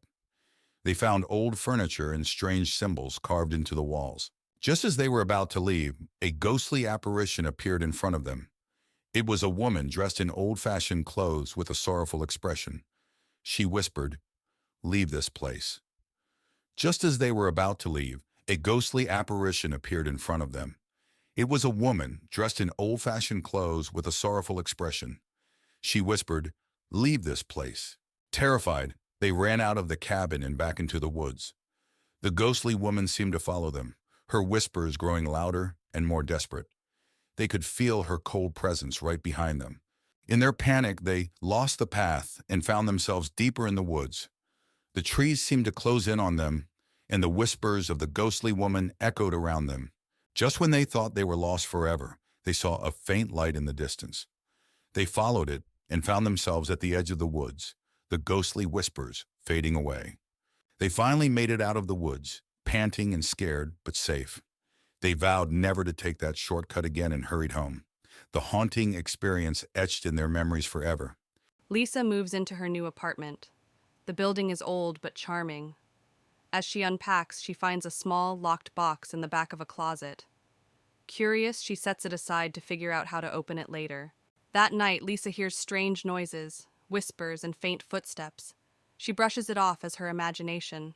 They found old furniture and strange symbols carved into the walls. Just as they were about to leave, a ghostly apparition appeared in front of them. It was a woman dressed in old-fashioned clothes with a sorrowful expression. She whispered, "Leave this place." Just as they were about to leave, a ghostly apparition appeared in front of them. It was a woman dressed in old-fashioned clothes with a sorrowful expression. She whispered, "Leave this place." Terrified, they ran out of the cabin and back into the woods. The ghostly woman seemed to follow them, her whispers growing louder and more desperate. They could feel her cold presence right behind them. In their panic, they lost the path and found themselves deeper in the woods. The trees seemed to close in on them, and the whispers of the ghostly woman echoed around them. Just when they thought they were lost forever, they saw a faint light in the distance. They followed it and found themselves at the edge of the woods, the ghostly whispers fading away. They finally made it out of the woods, panting and scared, but safe. They vowed never to take that shortcut again and hurried home. the haunting experience etched in their memories forever. Lisa moves into her new apartment. The building is old but charming. As she unpacks, she finds a small, locked box in the back of a closet. Curious, she sets it aside to figure out how to open it later. That night, Lisa hears strange noises, whispers, and faint footsteps. She brushes it off as her imagination,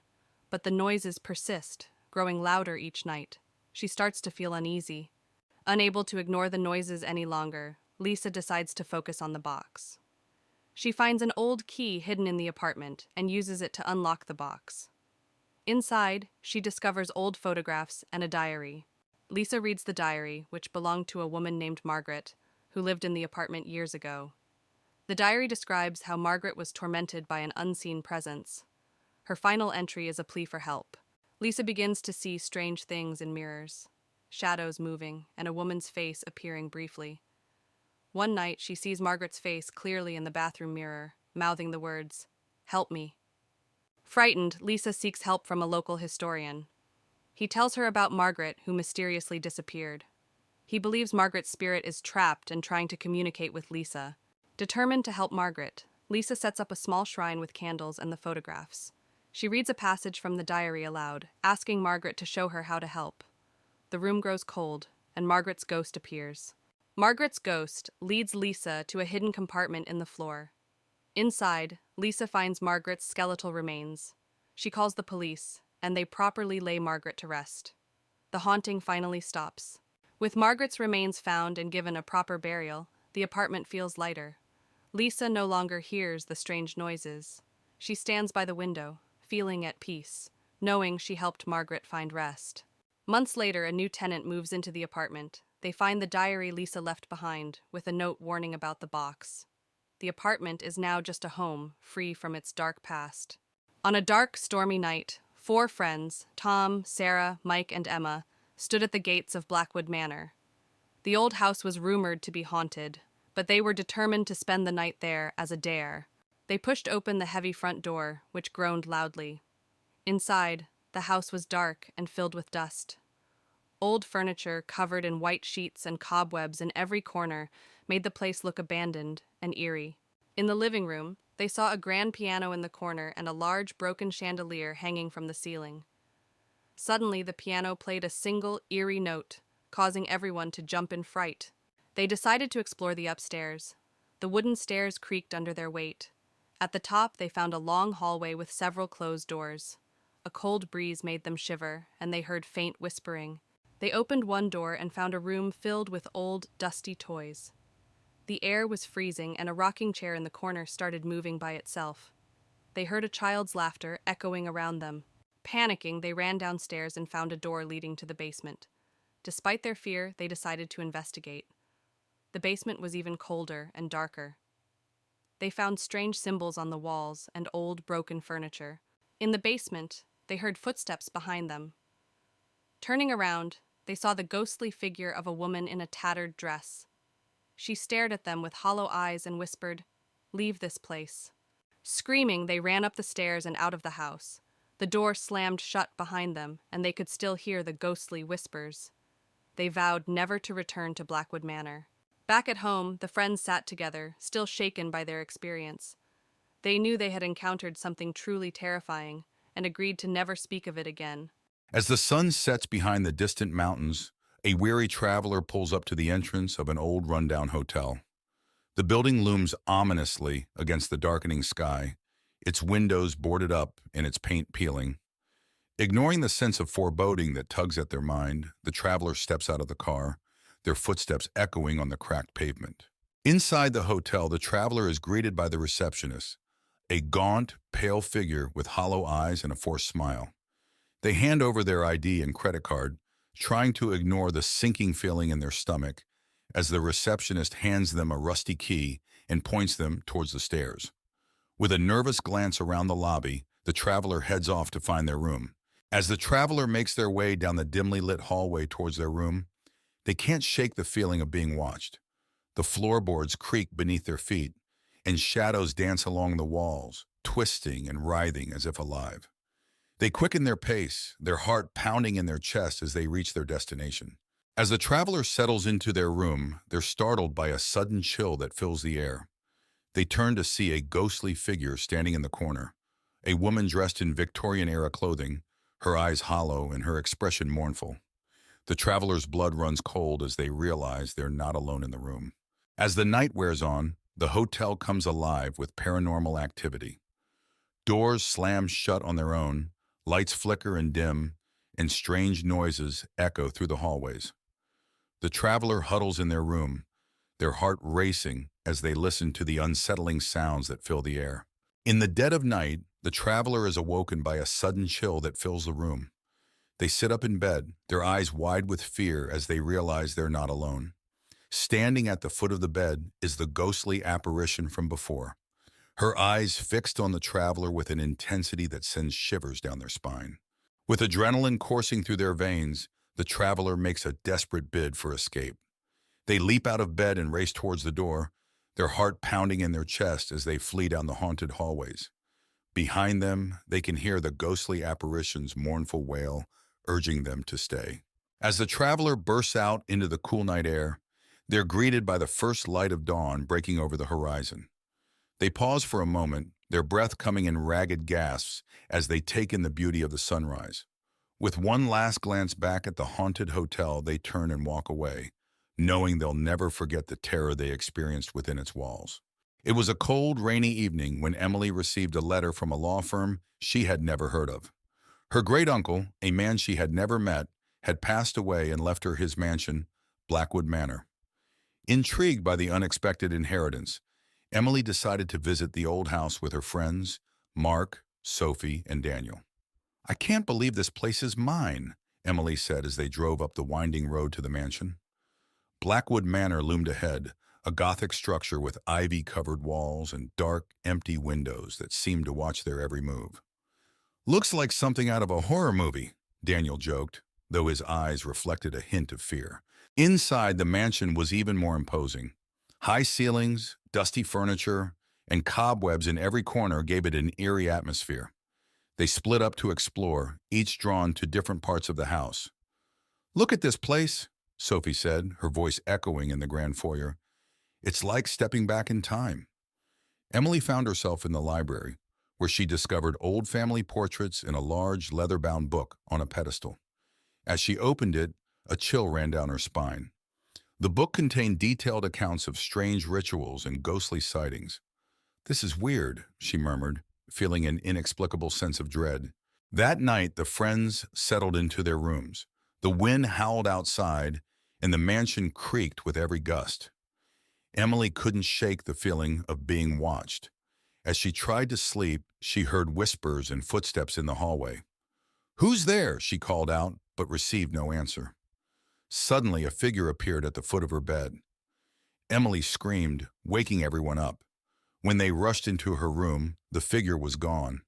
but the noises persist, growing louder each night. She starts to feel uneasy. Unable to ignore the noises any longer, Lisa decides to focus on the box. She finds an old key hidden in the apartment and uses it to unlock the box. Inside, she discovers old photographs and a diary. Lisa reads the diary, which belonged to a woman named Margaret, who lived in the apartment years ago. The diary describes how Margaret was tormented by an unseen presence. Her final entry is a plea for help. Lisa begins to see strange things in mirrors, shadows moving, and a woman's face appearing briefly. One night, she sees Margaret's face clearly in the bathroom mirror, mouthing the words, "Help me." Frightened, Lisa seeks help from a local historian. He tells her about Margaret, who mysteriously disappeared. He believes Margaret's spirit is trapped and trying to communicate with Lisa. Determined to help Margaret, Lisa sets up a small shrine with candles and the photographs. She reads a passage from the diary aloud, asking Margaret to show her how to help. The room grows cold, and Margaret's ghost appears. Margaret's ghost leads Lisa to a hidden compartment in the floor. Inside, Lisa finds Margaret's skeletal remains. She calls the police, and they properly lay Margaret to rest. The haunting finally stops. With Margaret's remains found and given a proper burial, the apartment feels lighter. Lisa no longer hears the strange noises. She stands by the window, feeling at peace, knowing she helped Margaret find rest. Months later, a new tenant moves into the apartment. They find the diary Lisa left behind, with a note warning about the box. The apartment is now just a home, free from its dark past. On a dark, stormy night, 4 friends, Tom, Sarah, Mike, and Emma, stood at the gates of Blackwood Manor. The old house was rumored to be haunted, but they were determined to spend the night there as a dare. They pushed open the heavy front door, which groaned loudly. Inside, the house was dark and filled with dust. Old furniture covered in white sheets and cobwebs in every corner made the place look abandoned and eerie. In the living room, they saw a grand piano in the corner and a large broken chandelier hanging from the ceiling. Suddenly, the piano played a single, eerie note, causing everyone to jump in fright. They decided to explore the upstairs. The wooden stairs creaked under their weight. At the top, they found a long hallway with several closed doors. A cold breeze made them shiver, and they heard faint whispering. They opened one door and found a room filled with old, dusty toys. The air was freezing, and a rocking chair in the corner started moving by itself. They heard a child's laughter echoing around them. Panicking, they ran downstairs and found a door leading to the basement. Despite their fear, they decided to investigate. The basement was even colder and darker. They found strange symbols on the walls and old, broken furniture. In the basement, they heard footsteps behind them. Turning around, they saw the ghostly figure of a woman in a tattered dress. She stared at them with hollow eyes and whispered, "Leave this place." Screaming, they ran up the stairs and out of the house. The door slammed shut behind them, and they could still hear the ghostly whispers. They vowed never to return to Blackwood Manor. Back at home, the friends sat together, still shaken by their experience. They knew they had encountered something truly terrifying, and agreed to never speak of it again. As the sun sets behind the distant mountains, a weary traveler pulls up to the entrance of an old rundown hotel. The building looms ominously against the darkening sky, its windows boarded up and its paint peeling. Ignoring the sense of foreboding that tugs at their mind, the traveler steps out of the car, their footsteps echoing on the cracked pavement. Inside the hotel, the traveler is greeted by the receptionist, a gaunt, pale figure with hollow eyes and a forced smile. They hand over their ID and credit card, trying to ignore the sinking feeling in their stomach as the receptionist hands them a rusty key and points them towards the stairs. With a nervous glance around the lobby, the traveler heads off to find their room. As the traveler makes their way down the dimly lit hallway towards their room, they can't shake the feeling of being watched. The floorboards creak beneath their feet, and shadows dance along the walls, twisting and writhing as if alive. They quicken their pace, their heart pounding in their chest as they reach their destination. As the traveler settles into their room, they're startled by a sudden chill that fills the air. They turn to see a ghostly figure standing in the corner, a woman dressed in Victorian-era clothing, her eyes hollow and her expression mournful. The traveler's blood runs cold as they realize they're not alone in the room. As the night wears on, the hotel comes alive with paranormal activity. Doors slam shut on their own, lights flicker and dim, and strange noises echo through the hallways. The traveler huddles in their room, their heart racing as they listen to the unsettling sounds that fill the air. In the dead of night, the traveler is awoken by a sudden chill that fills the room. They sit up in bed, their eyes wide with fear as they realize they're not alone. Standing at the foot of the bed is the ghostly apparition from before, her eyes fixed on the traveler with an intensity that sends shivers down their spine. With adrenaline coursing through their veins, the traveler makes a desperate bid for escape. They leap out of bed and race towards the door, their heart pounding in their chest as they flee down the haunted hallways. Behind them, they can hear the ghostly apparition's mournful wail, urging them to stay. As the traveler bursts out into the cool night air, they're greeted by the first light of dawn breaking over the horizon. They pause for a moment, their breath coming in ragged gasps as they take in the beauty of the sunrise. With one last glance back at the haunted hotel, they turn and walk away, knowing they'll never forget the terror they experienced within its walls. It was a cold, rainy evening when Emily received a letter from a law firm she had never heard of. Her great-uncle, a man she had never met, had passed away and left her his mansion, Blackwood Manor. Intrigued by the unexpected inheritance, Emily decided to visit the old house with her friends, Mark, Sophie, and Daniel. "I can't believe this place is mine," Emily said as they drove up the winding road to the mansion. Blackwood Manor loomed ahead, a Gothic structure with ivy-covered walls and dark, empty windows that seemed to watch their every move. "Looks like something out of a horror movie," Daniel joked, though his eyes reflected a hint of fear. Inside, the mansion was even more imposing. High ceilings, dusty furniture, and cobwebs in every corner gave it an eerie atmosphere. They split up to explore, each drawn to different parts of the house. "Look at this place," Sophie said, her voice echoing in the grand foyer. "It's like stepping back in time." Emily found herself in the library, where she discovered old family portraits in a large leather-bound book on a pedestal. As she opened it, a chill ran down her spine. The book contained detailed accounts of strange rituals and ghostly sightings. "This is weird," she murmured, feeling an inexplicable sense of dread. That night, the friends settled into their rooms. The wind howled outside, and the mansion creaked with every gust. Emily couldn't shake the feeling of being watched. As she tried to sleep, she heard whispers and footsteps in the hallway. "Who's there?" she called out, but received no answer. Suddenly, a figure appeared at the foot of her bed. Emily screamed, waking everyone up. When they rushed into her room, the figure was gone.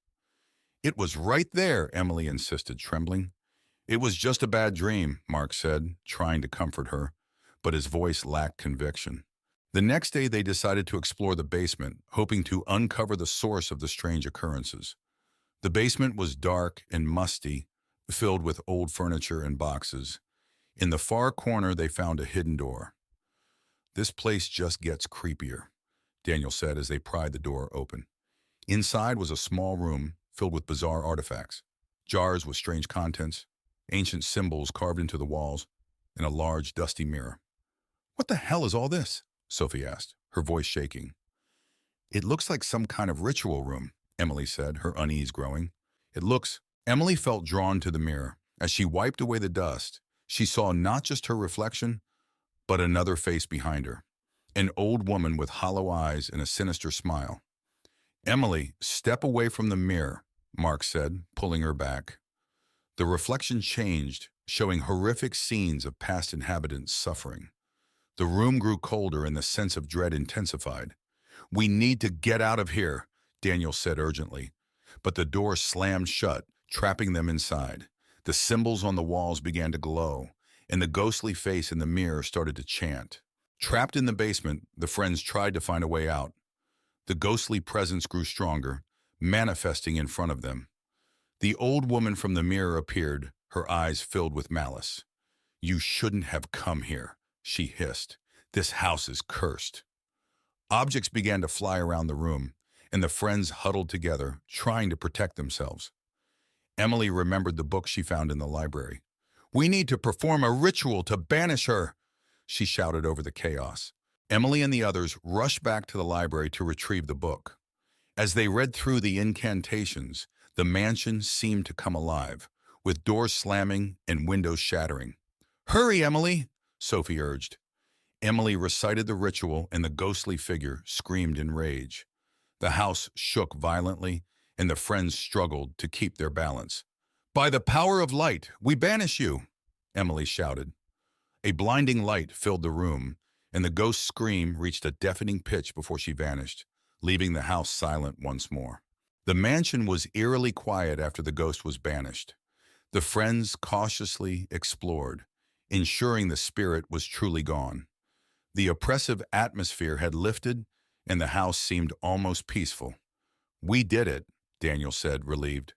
"It was right there," Emily insisted, trembling. "It was just a bad dream," Mark said, trying to comfort her, but his voice lacked conviction. The next day, they decided to explore the basement, hoping to uncover the source of the strange occurrences. The basement was dark and musty, filled with old furniture and boxes. In the far corner, they found a hidden door. "This place just gets creepier," Daniel said as they pried the door open. Inside was a small room filled with bizarre artifacts, jars with strange contents, ancient symbols carved into the walls, and a large, dusty mirror. "What the hell is all this?" Sophie asked, her voice shaking. "It looks like some kind of ritual room," Emily said, her unease growing. Emily felt drawn to the mirror. As she wiped away the dust, she saw not just her reflection, but another face behind her, an old woman with hollow eyes and a sinister smile. "Emily, step away from the mirror," Mark said, pulling her back. The reflection changed, showing horrific scenes of past inhabitants suffering. The room grew colder and the sense of dread intensified. "We need to get out of here," Daniel said urgently. But the door slammed shut, trapping them inside. The symbols on the walls began to glow, and the ghostly face in the mirror started to chant. Trapped in the basement, the friends tried to find a way out. The ghostly presence grew stronger, manifesting in front of them. The old woman from the mirror appeared, her eyes filled with malice. You shouldn't have come here, she hissed. This house is cursed. Objects began to fly around the room, and the friends huddled together, trying to protect themselves. Emily remembered the book she found in the library. We need to perform a ritual to banish her, she shouted over the chaos. Emily and the others rushed back to the library to retrieve the book. As they read through the incantations, the mansion seemed to come alive, with doors slamming and windows shattering. Hurry, Emily, Sophie urged. Emily recited the ritual, and the ghostly figure screamed in rage. The house shook violently, and the friends struggled to keep their balance. By the power of light, we banish you, Emily shouted. A blinding light filled the room, and the ghost's scream reached a deafening pitch before she vanished, leaving the house silent once more. The mansion was eerily quiet after the ghost was banished. The friends cautiously explored, ensuring the spirit was truly gone. The oppressive atmosphere had lifted, and the house seemed almost peaceful. We did it, Daniel said, relieved.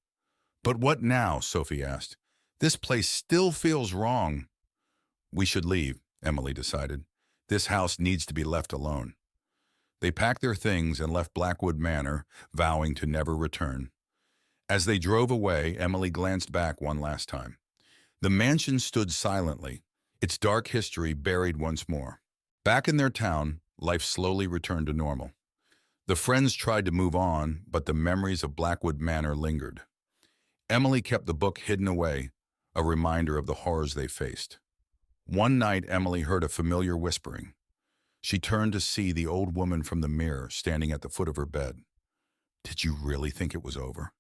But what now? Sophie asked. This place still feels wrong. We should leave, Emily decided. This house needs to be left alone. They packed their things and left Blackwood Manor, vowing to never return. As they drove away, Emily glanced back one last time. The mansion stood silently, its dark history buried once more. Back in their town, life slowly returned to normal. The friends tried to move on, but the memories of Blackwood Manor lingered. Emily kept the book hidden away, a reminder of the horrors they faced. One night, Emily heard a familiar whispering. She turned to see the old woman from the mirror standing at the foot of her bed. Did you really think it was over?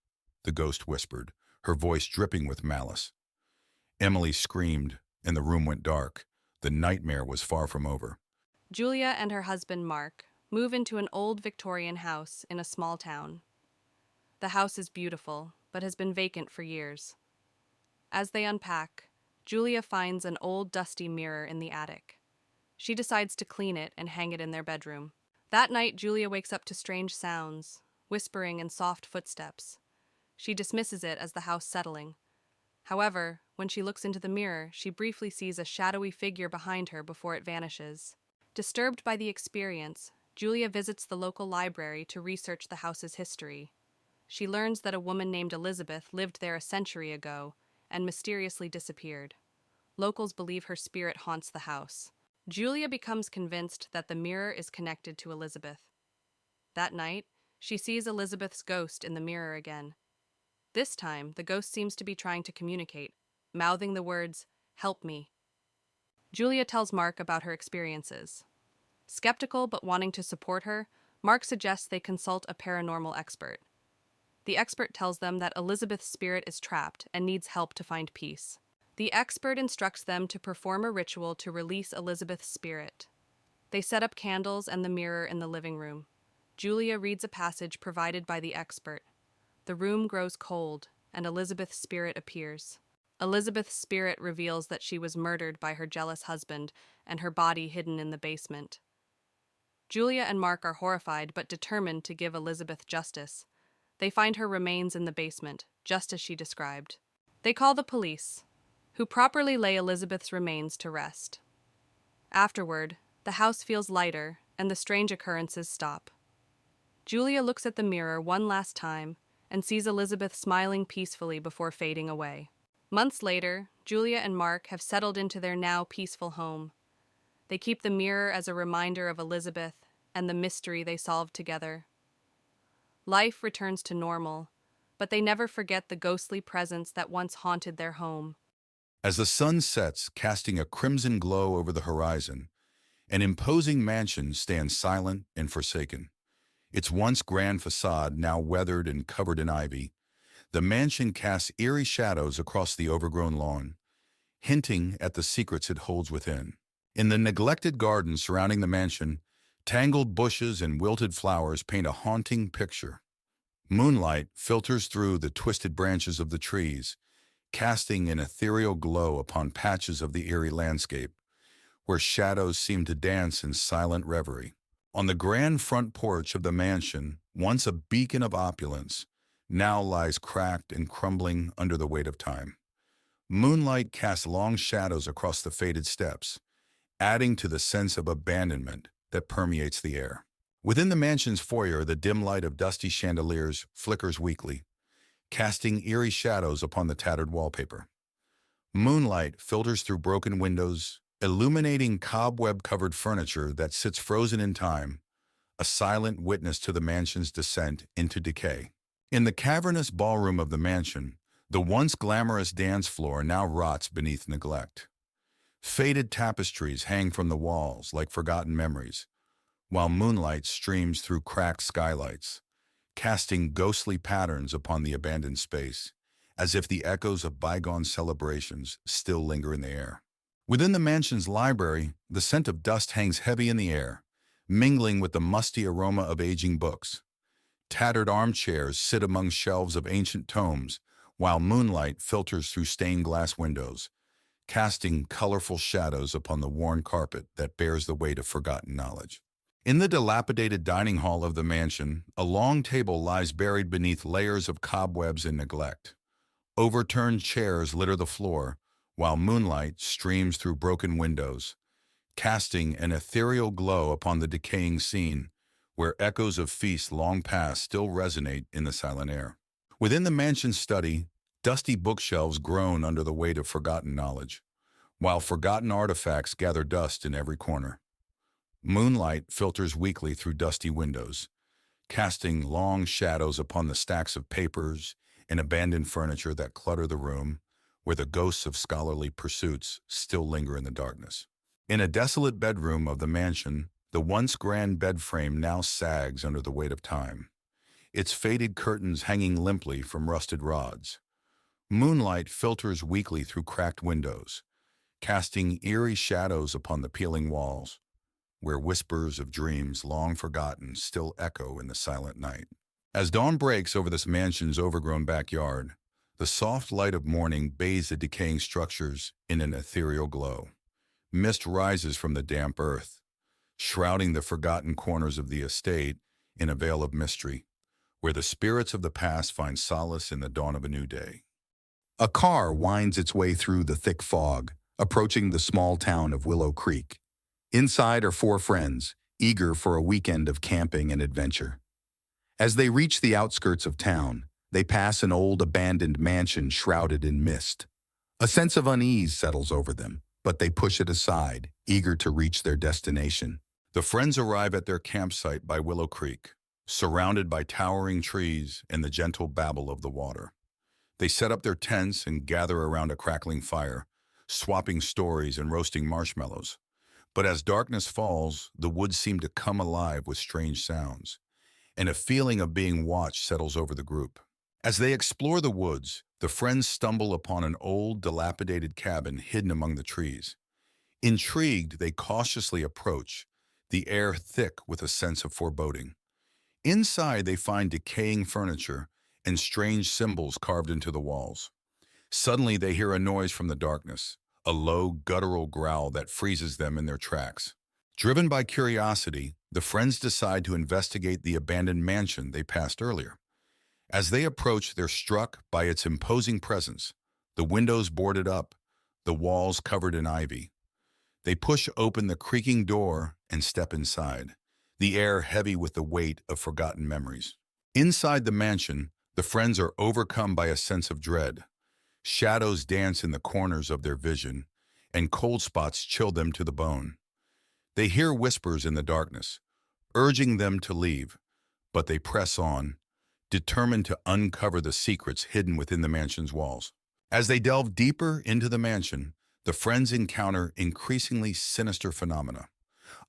The ghost whispered, her voice dripping with malice. Emily screamed, and the room went dark. The nightmare was far from over. Julia and her husband, Mark, move into an old Victorian house in a small town. The house is beautiful, but has been vacant for years. As they unpack, Julia finds an old dusty mirror in the attic. She decides to clean it and hang it in their bedroom. That night, Julia wakes up to strange sounds, whispering and soft footsteps. She dismisses it as the house settling. However, when she looks into the mirror, she briefly sees a shadowy figure behind her before it vanishes. Disturbed by the experience, Julia visits the local library to research the house's history. She learns that a woman named Elizabeth lived there a century ago and mysteriously disappeared. Locals believe her spirit haunts the house. Julia becomes convinced that the mirror is connected to Elizabeth. That night, she sees Elizabeth's ghost in the mirror again. This time, the ghost seems to be trying to communicate, mouthing the words, "Help me." Julia tells Mark about her experiences. Skeptical but wanting to support her, Mark suggests they consult a paranormal expert. The expert tells them that Elizabeth's spirit is trapped and needs help to find peace. The expert instructs them to perform a ritual to release Elizabeth's spirit. They set up candles and the mirror in the living room. Julia reads a passage provided by the expert. The room grows cold, and Elizabeth's spirit appears. Elizabeth's spirit reveals that she was murdered by her jealous husband and her body hidden in the basement. Julia and Mark are horrified but determined to give Elizabeth justice. They find her remains in the basement, just as she described. They call the police, who properly lay Elizabeth's remains to rest. Afterward, the house feels lighter and the strange occurrences stop. Julia looks at the mirror one last time and sees Elizabeth smiling peacefully before fading away. Months later, Julia and Mark have settled into their now peaceful home. They keep the mirror as a reminder of Elizabeth and the mystery they solved together. Life returns to normal, but they never forget the ghostly presence that once haunted their home. As the sun sets, casting a crimson glow over the horizon, an imposing mansion stands silent and forsaken. Its once grand facade now weathered and covered in ivy, the mansion casts eerie shadows across the overgrown lawn, hinting at the secrets it holds within. In the neglected garden surrounding the mansion, tangled bushes and wilted flowers paint a haunting picture. Moonlight filters through the twisted branches of the trees, casting an ethereal glow upon patches of the eerie landscape, where shadows seem to dance in silent reverie. On the grand front porch of the mansion, once a beacon of opulence, now lies cracked and crumbling under the weight of time. Moonlight casts long shadows across the faded steps, adding to the sense of abandonment that permeates the air. Within the mansion's foyer, the dim light of dusty chandeliers flickers weakly, casting eerie shadows upon the tattered wallpaper. Moonlight filters through broken windows, illuminating cobweb-covered furniture that sits frozen in time, a silent witness to the mansion's descent into decay. In the cavernous ballroom of the mansion, the once glamorous dance floor now rots beneath neglect. Faded tapestries hang from the walls like forgotten memories, while moonlight streams through cracked skylights, casting ghostly patterns upon the abandoned space, as if the echoes of bygone celebrations still linger in the air. Within the mansion's library, the scent of dust hangs heavy in the air, mingling with the musty aroma of aging books. Tattered armchairs sit among shelves of ancient tomes, while moonlight filters through stained glass windows, casting colorful shadows upon the worn carpet that bears the weight of forgotten knowledge. In the dilapidated dining hall of the mansion, a long table lies buried beneath layers of cobwebs and neglect. Overturned chairs litter the floor, while moonlight streams through broken windows, casting an ethereal glow upon the decaying scene, where echoes of feasts long past still resonate in the silent air. Within the mansion's study, dusty bookshelves groan under the weight of forgotten knowledge, while forgotten artifacts gather dust in every corner. Moonlight filters weakly through dusty windows, casting long shadows upon the stacks of papers and abandoned furniture that clutter the room, where the ghosts of scholarly pursuits still linger in the darkness. In a desolate bedroom of the mansion, the once grand bed frame now sags under the weight of time, its faded curtains hanging limply from rusted rods. Moonlight filters weakly through cracked windows, casting eerie shadows upon the peeling walls, where whispers of dreams long forgotten still echo in the silent night. As dawn breaks over this mansion's overgrown backyard, the soft light of morning bathes the decaying structures in an ethereal glow. Mist rises from the damp earth, shrouding the forgotten corners of the estate in a veil of mystery, where the spirits of the past find solace in the dawn of a new day. A car winds its way through the thick fog, approaching the small town of Willow Creek. Inside are four friends, eager for a weekend of camping and adventure. As they reach the outskirts of town, they pass an old abandoned mansion shrouded in mist. A sense of unease settles over them, but they push it aside, eager to reach their destination. The friends arrive at their campsite by Willow Creek, surrounded by towering trees and the gentle babble of the water. They set up their tents and gather around a crackling fire, swapping stories and roasting marshmallows. But as darkness falls, the woods seem to come alive with strange sounds, and a feeling of being watched settles over the group. As they explore the woods, the friends stumble upon an old, dilapidated cabin hidden among the trees. Intrigued, they cautiously approach, the air thick with a sense of foreboding. Inside, they find decaying furniture and strange symbols carved into the walls. Suddenly, they hear a noise from the darkness, a low, guttural growl that freezes them in their tracks. Driven by curiosity, the friends decide to investigate the abandoned mansion they passed earlier. As they approach, they're struck by its imposing presence, the windows boarded up, the walls covered in ivy. They push open the creaking door and step inside, the air heavy with the weight of forgotten memories. Inside the mansion, the friends are overcome by a sense of dread. Shadows dance in the corners of their vision, and cold spots chill them to the bone. They hear whispers in the darkness, urging them to leave, but they press on, determined to uncover the secrets hidden within the mansion's walls. As they delve deeper into the mansion, the friends encounter increasingly sinister phenomena.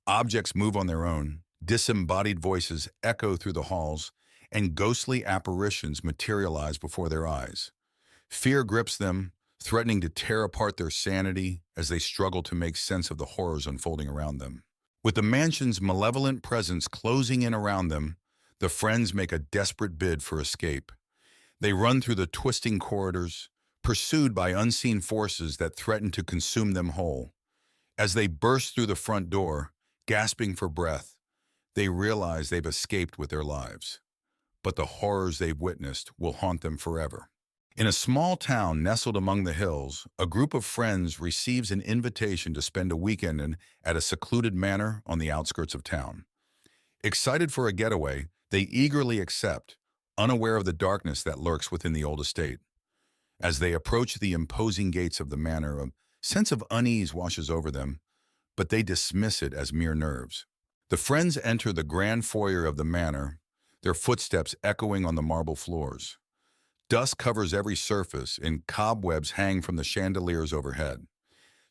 Objects move on their own, disembodied voices echo through the halls, and ghostly apparitions materialize before their eyes. Fear grips them, threatening to tear apart their sanity as they struggle to make sense of the horrors unfolding around them. With the mansion's malevolent presence closing in around them, the friends make a desperate bid for escape. They run through the twisting corridors, pursued by unseen forces that threaten to consume them whole. As they burst through the front door, gasping for breath, they realize they've escaped with their lives. But the horrors they've witnessed will haunt them forever. In a small town nestled among the hills, a group of friends receives an invitation to spend a weekend at a secluded manor on the outskirts of town. Excited for a getaway, they eagerly accept, unaware of the darkness that lurks within the old estate. As they approach the imposing gates of the manor, a sense of unease washes over them, but they dismiss it as mere nerves. The friends enter the grand foyer of the manor, their footsteps echoing on the marble floors. Dust covers every surface, and cobwebs hang from the chandeliers overhead.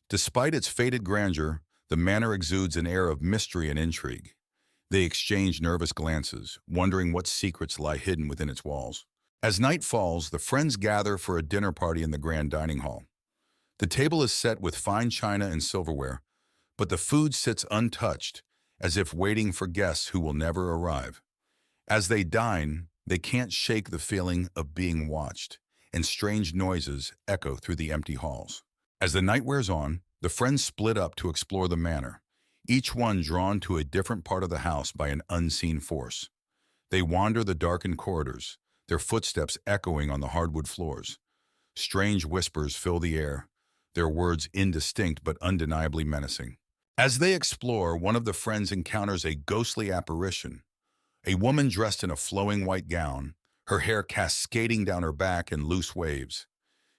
Despite its faded grandeur, the manor exudes an air of mystery and intrigue. They exchange nervous glances, wondering what secrets lie hidden within its walls. As night falls, the friends gather for a dinner party in the grand dining hall. The table is set with fine china and silverware, but the food sits untouched, as if waiting for guests who will never arrive. As they dine, they can't shake the feeling of being watched, and strange noises echo through the empty halls. As the night wears on, the friends split up to explore the manor, each one drawn to a different part of the house by an unseen force. They wander the darkened corridors, their footsteps echoing on the hardwood floors. Strange whispers fill the air, their words indistinct but undeniably menacing. As they explore, one of the friends encounters a ghostly apparition, a woman dressed in a flowing white gown, her hair cascading down her back in loose waves.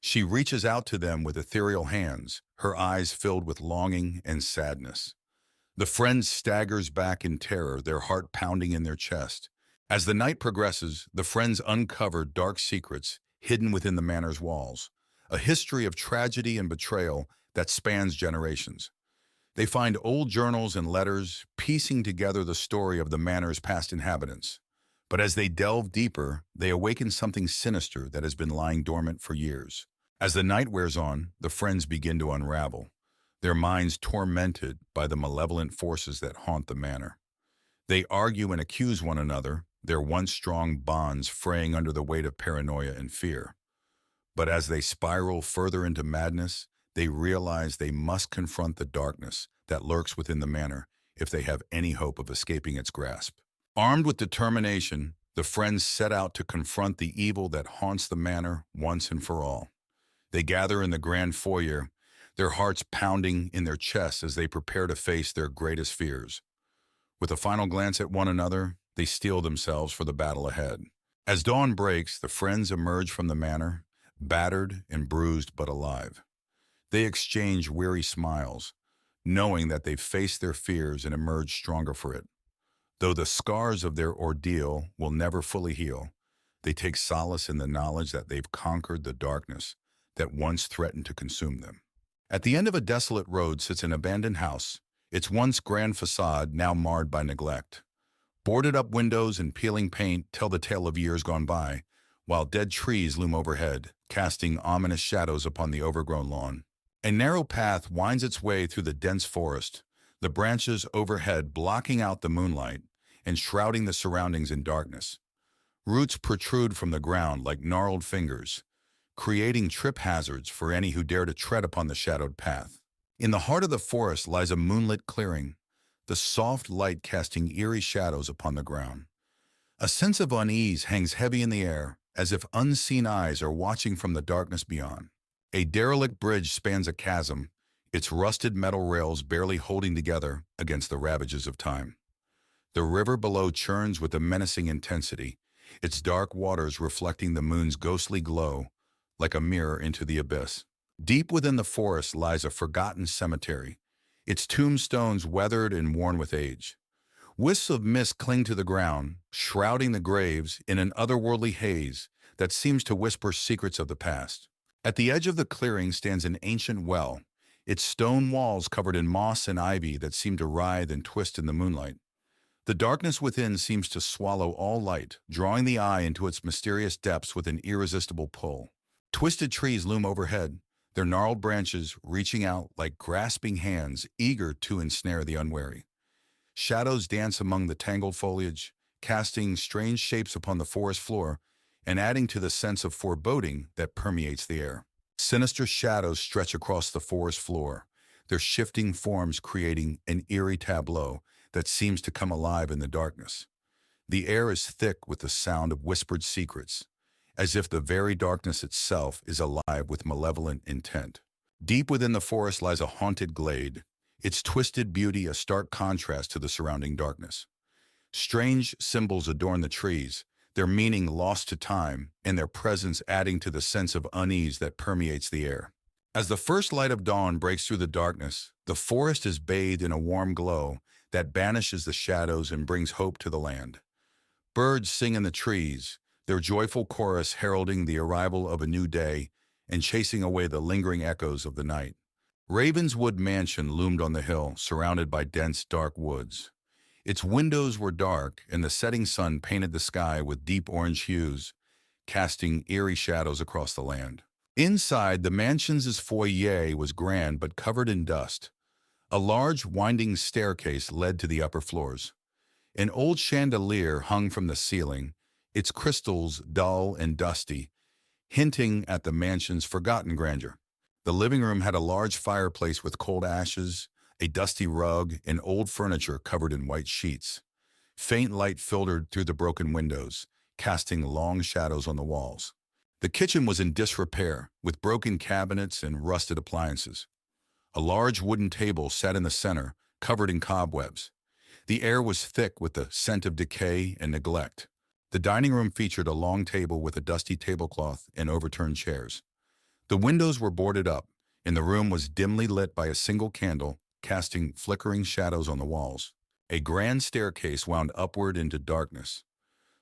She reaches out to them with ethereal hands, her eyes filled with longing and sadness. The friend staggers back in terror, their heart pounding in their chest. As the night progresses, the friends uncover dark secrets hidden within the manor's walls, a history of tragedy and betrayal that spans generations. They find old journals and letters, piecing together the story of the manor's past inhabitants. But as they delve deeper, they awaken something sinister that has been lying dormant for years. As the night wears on, the friends begin to unravel, their minds tormented by the malevolent forces that haunt the manor. They argue and accuse one another, their once strong bonds fraying under the weight of paranoia and fear. But as they spiral further into madness, they realize they must confront the darkness that lurks within the manor if they have any hope of escaping its grasp. Armed with determination, the friends set out to confront the evil that haunts the manor once and for all. They gather in the grand foyer, their hearts pounding in their chests as they prepare to face their greatest fears. With a final glance at one another, they steel themselves for the battle ahead. As dawn breaks, the friends emerge from the manor, battered and bruised but alive. They exchange weary smiles, knowing that they've faced their fears and emerged stronger for it. Though the scars of their ordeal will never fully heal, they take solace in the knowledge that they've conquered the darkness that once threatened to consume them. At the end of a desolate road sits an abandoned house, its once grand facade now marred by neglect. Boarded up windows and peeling paint tell the tale of years gone by, while dead trees loom overhead, casting ominous shadows upon the overgrown lawn. A narrow path winds its way through the dense forest, the branches overhead blocking out the moonlight and shrouding the surroundings in darkness. Roots protrude from the ground like gnarled fingers, creating trip hazards for any who dare to tread upon the shadowed path. In the heart of the forest lies a moonlit clearing, the soft light casting eerie shadows upon the ground. A sense of unease hangs heavy in the air, as if unseen eyes are watching from the darkness beyond. A derelict bridge spans a chasm, its rusted metal rails barely holding together against the ravages of time. The river below churns with a menacing intensity, its dark waters reflecting the moon's ghostly glow like a mirror into the abyss. Deep within the forest lies a forgotten cemetery, its tombstones weathered and worn with age. Wisps of mist cling to the ground, shrouding the graves in an otherworldly haze that seems to whisper secrets of the past. At the edge of the clearing stands an ancient well, its stone walls covered in moss and ivy that seem to writhe and twist in the moonlight. The darkness within seems to swallow all light, drawing the eye into its mysterious depths with an irresistible pull. Twisted trees loom overhead, their gnarled branches reaching out like grasping hands eager to ensnare the unwary. Shadows dance among the tangled foliage, casting strange shapes upon the forest floor and adding to the sense of foreboding that permeates the air. Sinister shadows stretch across the forest floor, their shifting forms creating an eerie tableau that seems to come alive in the darkness. The air is thick with the sound of whispered secrets, as if the very darkness itself is alive with malevolent intent. Deep within the forest lies a haunted glade, its twisted beauty a stark contrast to the surrounding darkness. Strange symbols adorn the trees, their meaning lost to time and their presence adding to the sense of unease that permeates the air. As the first light of dawn breaks through the darkness, the forest is bathed in a warm glow that banishes the shadows and brings hope to the land. Birds sing in the trees, their joyful chorus heralding the arrival of a new day and chasing away the lingering echoes of the night. Ravenswood Mansion loomed on the hill, surrounded by dense, dark woods. Its windows were dark, and the setting sun painted the sky with deep orange hues, casting eerie shadows across the land. Inside, the mansion's foyer was grand but covered in dust. A large, winding staircase led to the upper floors. An old chandelier hung from the ceiling, its crystals dull and dusty, hinting at the mansion's forgotten grandeur. The living room had a large fireplace with cold ashes, a dusty rug, and old furniture covered in white sheets. Faint light filtered through the broken windows, casting long shadows on the walls. The kitchen was in disrepair, with broken cabinets and rusted appliances. A large wooden table sat in the center, covered in cobwebs. The air was thick with the scent of decay and neglect. The dining room featured a long table with a dusty tablecloth and overturned chairs. The windows were boarded up, and the room was dimly lit by a single candle, casting flickering shadows on the walls. A grand staircase wound upward into darkness.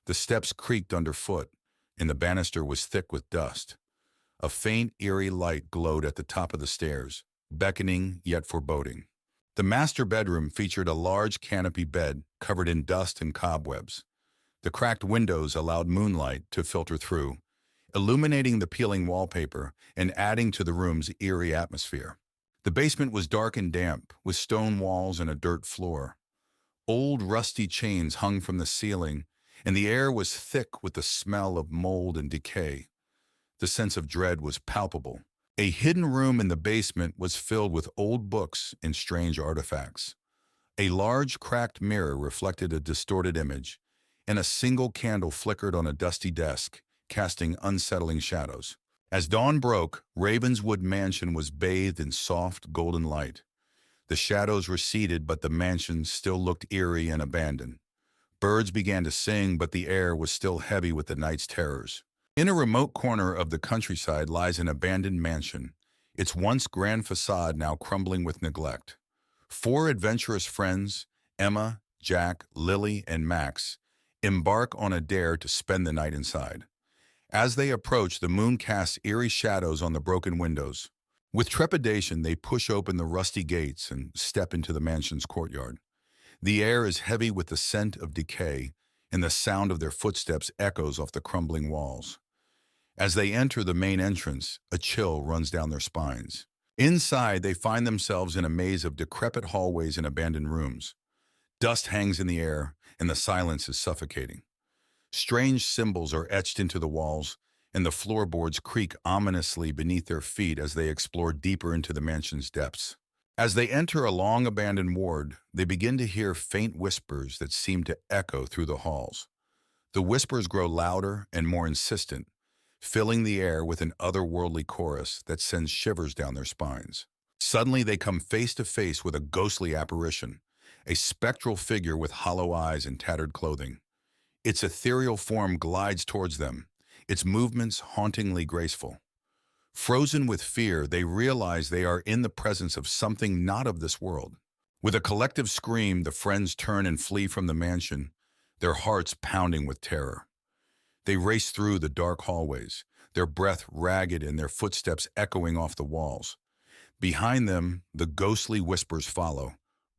The steps creaked underfoot, and the banister was thick with dust. A faint, eerie light glowed at the top of the stairs, beckoning yet foreboding. The master bedroom featured a large canopy bed covered in dust and cobwebs. The cracked windows allowed moonlight to filter through, illuminating the peeling wallpaper and adding to the room's eerie atmosphere. The basement was dark and damp, with stone walls and a dirt floor. Old rusty chains hung from the ceiling, and the air was thick with the smell of mold and decay. The sense of dread was palpable. A hidden room in the basement was filled with old books and strange artifacts. A large cracked mirror reflected a distorted image, and a single candle flickered on a dusty desk, casting unsettling shadows. As dawn broke, Ravenswood Mansion was bathed in soft, golden light. The shadows receded, but the mansion still looked eerie and abandoned. Birds began to sing, but the air was still heavy with the night's terrors. In a remote corner of the countryside lies an abandoned mansion, its once grand facade now crumbling with neglect. 4 adventurous friends, Emma, Jack, Lily, and Max, embark on a dare to spend the night inside. As they approach, the moon casts eerie shadows on the broken windows. With trepidation, they push open the rusty gates and step into the mansion's courtyard. The air is heavy with the scent of decay, and the sound of their footsteps echoes off the crumbling walls. As they enter the main entrance, a chill runs down their spines. Inside, they find themselves in a maze of decrepit hallways and abandoned rooms. Dust hangs in the air, and the silence is suffocating. Strange symbols are etched into the walls, and the floorboards creak ominously beneath their feet as they explore deeper into the mansion's depths. As they enter a long-abandoned ward, they begin to hear faint whispers that seem to echo through the halls. The whispers grow louder and more insistent, filling the air with an otherworldly chorus that sends shivers down their spines. Suddenly, they come face to face with a ghostly apparition, a spectral figure with hollow eyes and tattered clothing. Its ethereal form glides towards them, its movements hauntingly graceful. Frozen with fear, they realize they are in the presence of something not of this world. With a collective scream, the friends turn and flee from the mansion, their hearts pounding with terror. They race through the dark hallways, their breath ragged and their footsteps echoing off the walls. Behind them, the ghostly whispers follow,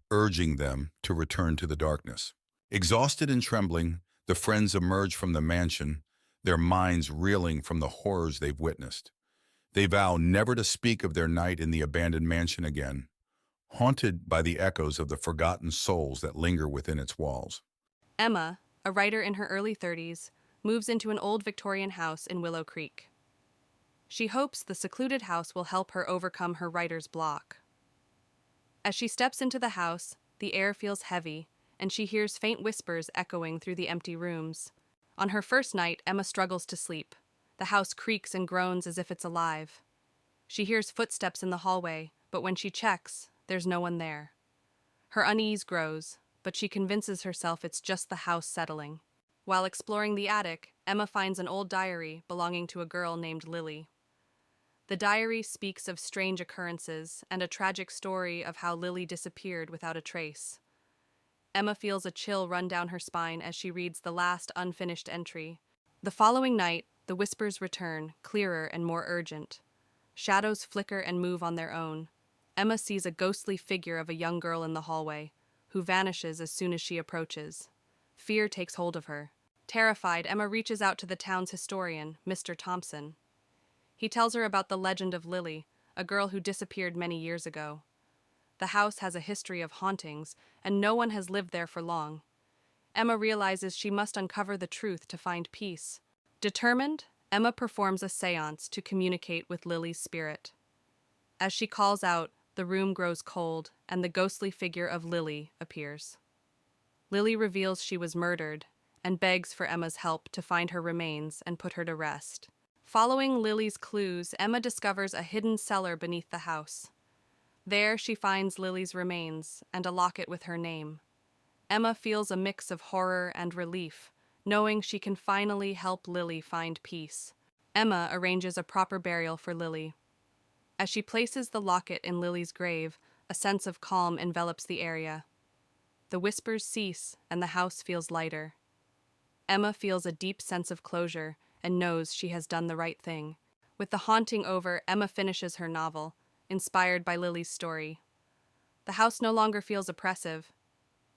urging them to return to the darkness. Exhausted and trembling, the friends emerge from the mansion, their minds reeling from the horrors they've witnessed. They vow never to speak of their night in the abandoned mansion again, haunted by the echoes of the forgotten souls that linger within its walls. Emma, a writer in her early 30s, moves into an old Victorian house in Willow Creek. She hopes the secluded house will help her overcome her writer's block. As she steps into the house, the air feels heavy, and she hears faint whispers echoing through the empty rooms. On her first night, Emma struggles to sleep, The house creaks and groans as if it's alive. She hears footsteps in the hallway, but when she checks, there's no one there. Her unease grows, but she convinces herself it's just the house settling. While exploring the attic, Emma finds an old diary belonging to a girl named Lily. The diary speaks of strange occurrences and a tragic story of how Lily disappeared without a trace. Emma feels a chill run down her spine as she reads the last unfinished entry. The following night, the whispers return, clearer and more urgent. Shadows flicker and move on their own. Emma sees a ghostly figure of a young girl in the hallway, who vanishes as soon as she approaches. Fear takes hold of her. Terrified, Emma reaches out to the town's historian, Mr. Thompson. He tells her about the legend of Lily, a girl who disappeared many years ago. The house has a history of hauntings, and no one has lived there for long. Emma realizes she must uncover the truth to find peace. Determined, Emma performs a seance to communicate with Lily's spirit. As she calls out, the room grows cold, and the ghostly figure of Lily appears. Lily reveals she was murdered, and begs for Emma's help to find her remains and put her to rest. Following Lily's clues, Emma discovers a hidden cellar beneath the house. There she finds Lily's remains and a locket with her name. Emma feels a mix of horror and relief, knowing she can finally help Lily find peace. Emma arranges a proper burial for Lily. As she places the locket in Lily's grave, a sense of calm envelops the area. The whispers cease and the house feels lighter. Emma feels a deep sense of closure and knows she has done the right thing. With the haunting over, Emma finishes her novel, inspired by Lily's story. The house no longer feels oppressive.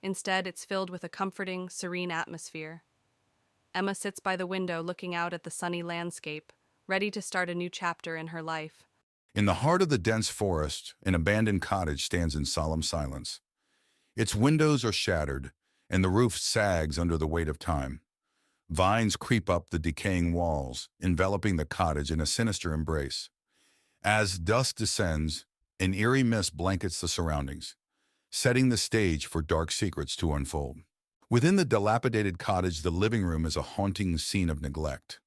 Instead, it's filled with a comforting, serene atmosphere. Emma sits by the window looking out at the sunny landscape, ready to start a new chapter in her life. In the heart of the dense forest, an abandoned cottage stands in solemn silence. Its windows are shattered, and the roof sags under the weight of time. Vines creep up the decaying walls, enveloping the cottage in a sinister embrace. As dusk descends, an eerie mist blankets the surroundings, setting the stage for dark secrets to unfold. Within the dilapidated cottage, the living room is a haunting scene of neglect.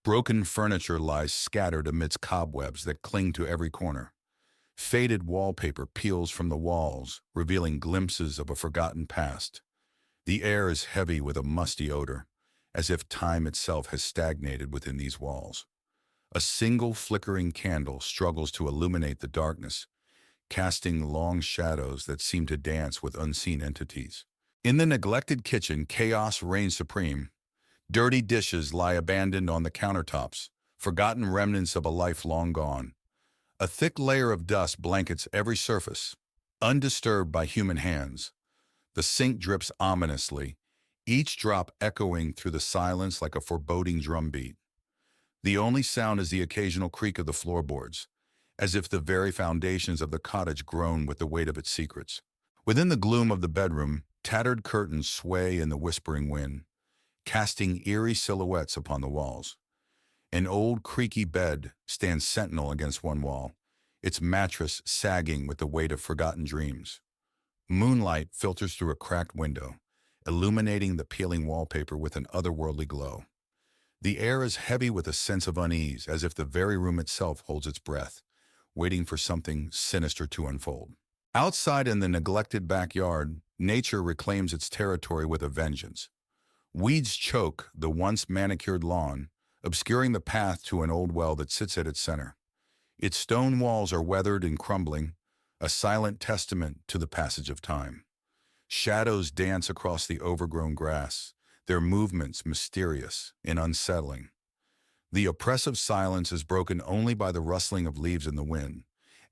Broken furniture lies scattered amidst cobwebs that cling to every corner. Faded wallpaper peels from the walls, revealing glimpses of a forgotten past. The air is heavy with a musty odor, as if time itself has stagnated within these walls. A single flickering candle struggles to illuminate the darkness, casting long shadows that seem to dance with unseen entities. In the neglected kitchen, chaos reigns supreme. Dirty dishes lie abandoned on the countertops, forgotten remnants of a life long gone. A thick layer of dust blankets every surface, undisturbed by human hands. The sink drips ominously, each drop echoing through the silence like a foreboding drumbeat. The only sound is the occasional creak of the floorboards, as if the very foundations of the cottage groan with the weight of its secrets. Within the gloom of the bedroom, tattered curtains sway in the whispering wind, casting eerie silhouettes upon the walls. An old, creaky bed stands sentinel against one wall, its mattress sagging with the weight of forgotten dreams. Moonlight filters through a cracked window, illuminating the peeling wallpaper with an otherworldly glow. The air is heavy with a sense of unease, as if the very room itself holds its breath, waiting for something sinister to unfold. Outside in the neglected backyard, nature reclaims its territory with a vengeance. Weeds choke the once manicured lawn, obscuring the path to an old well that sits at its center. Its stone walls are weathered and crumbling, a silent testament to the passage of time. Shadows dance across the overgrown grass, their movements mysterious and unsettling. The oppressive silence is broken only by the rustling of leaves in the wind,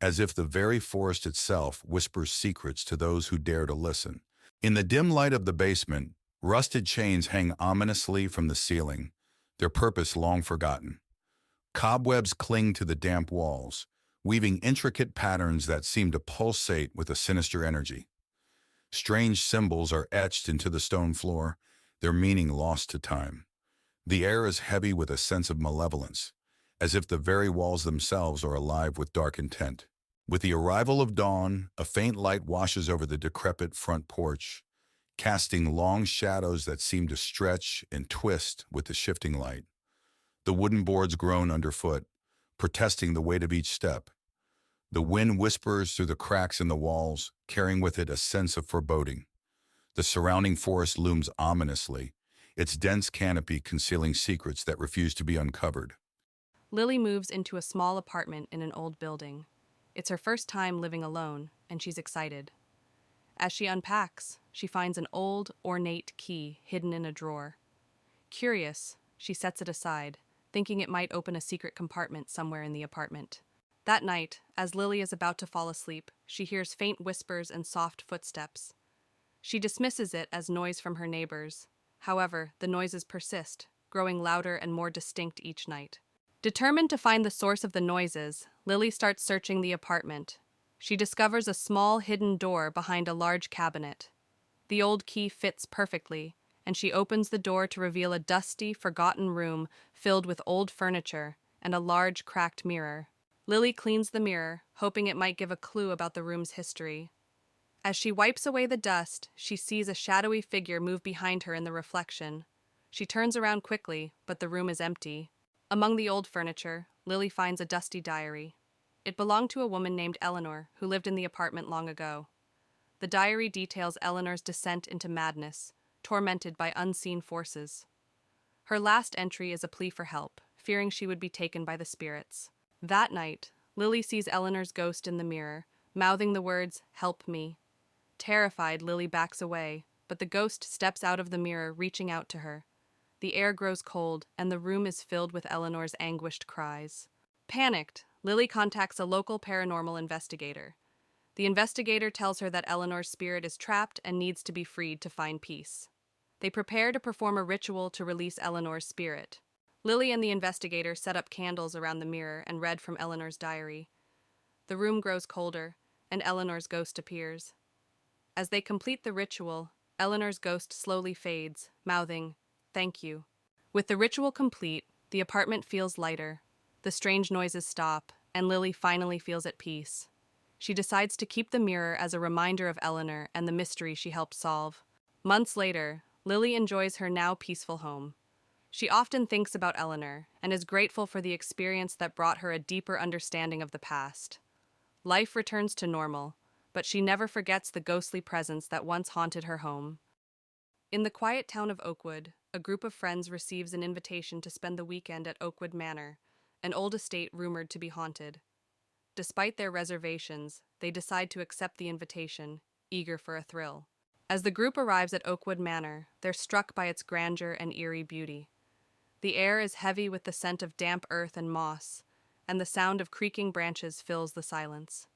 as if the very forest itself whispers secrets to those who dare to listen. In the dim light of the basement, rusted chains hang ominously from the ceiling, their purpose long forgotten. Cobwebs cling to the damp walls, weaving intricate patterns that seem to pulsate with a sinister energy. Strange symbols are etched into the stone floor, their meaning lost to time. The air is heavy with a sense of malevolence, as if the very walls themselves are alive with dark intent. With the arrival of dawn, a faint light washes over the decrepit front porch, casting long shadows that seem to stretch and twist with the shifting light. The wooden boards groan underfoot, protesting the weight of each step. The wind whispers through the cracks in the walls, carrying with it a sense of foreboding. The surrounding forest looms ominously, its dense canopy concealing secrets that refuse to be uncovered. Lily moves into a small apartment in an old building. It's her first time living alone, and she's excited. As she unpacks, she finds an old, ornate key hidden in a drawer. Curious, she sets it aside, thinking it might open a secret compartment somewhere in the apartment. That night, as Lily is about to fall asleep, she hears faint whispers and soft footsteps. She dismisses it as noise from her neighbors. However, the noises persist, growing louder and more distinct each night. Determined to find the source of the noises, Lily starts searching the apartment. She discovers a small hidden door behind a large cabinet. The old key fits perfectly, and she opens the door to reveal a dusty, forgotten room filled with old furniture and a large, cracked mirror. Lily cleans the mirror, hoping it might give a clue about the room's history. As she wipes away the dust, she sees a shadowy figure move behind her in the reflection. She turns around quickly, but the room is empty. Among the old furniture, Lily finds a dusty diary. It belonged to a woman named Eleanor, who lived in the apartment long ago. The diary details Eleanor's descent into madness, tormented by unseen forces. Her last entry is a plea for help, fearing she would be taken by the spirits. That night, Lily sees Eleanor's ghost in the mirror, mouthing the words, "Help me." Terrified, Lily backs away, but the ghost steps out of the mirror, reaching out to her. The air grows cold, and the room is filled with Eleanor's anguished cries. Panicked, Lily contacts a local paranormal investigator. The investigator tells her that Eleanor's spirit is trapped and needs to be freed to find peace. They prepare to perform a ritual to release Eleanor's spirit. Lily and the investigator set up candles around the mirror and read from Eleanor's diary. The room grows colder, and Eleanor's ghost appears. As they complete the ritual, Eleanor's ghost slowly fades, mouthing, "Thank you." With the ritual complete, the apartment feels lighter. The strange noises stop, and Lily finally feels at peace. She decides to keep the mirror as a reminder of Eleanor and the mystery she helped solve. Months later, Lily enjoys her now peaceful home. She often thinks about Eleanor and is grateful for the experience that brought her a deeper understanding of the past. Life returns to normal, but she never forgets the ghostly presence that once haunted her home. In the quiet town of Oakwood, a group of friends receives an invitation to spend the weekend at Oakwood Manor, an old estate rumored to be haunted. Despite their reservations, they decide to accept the invitation, eager for a thrill. As the group arrives at Oakwood Manor, they're struck by its grandeur and eerie beauty. The air is heavy with the scent of damp earth and moss, and the sound of creaking branches fills the silence.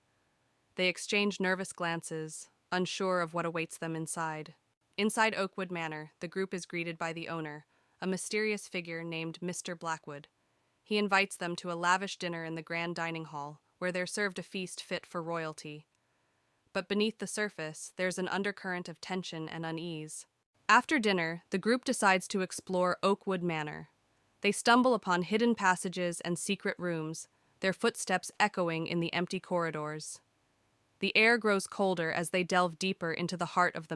They exchange nervous glances, unsure of what awaits them inside. Inside Oakwood Manor, the group is greeted by the owner, a mysterious figure named Mr. Blackwood. He invites them to a lavish dinner in the grand dining hall, where they're served a feast fit for royalty. But beneath the surface, there's an undercurrent of tension and unease. After dinner, the group decides to explore Oakwood Manor. They stumble upon hidden passages and secret rooms, their footsteps echoing in the empty corridors. The air grows colder as they delve deeper into the heart of the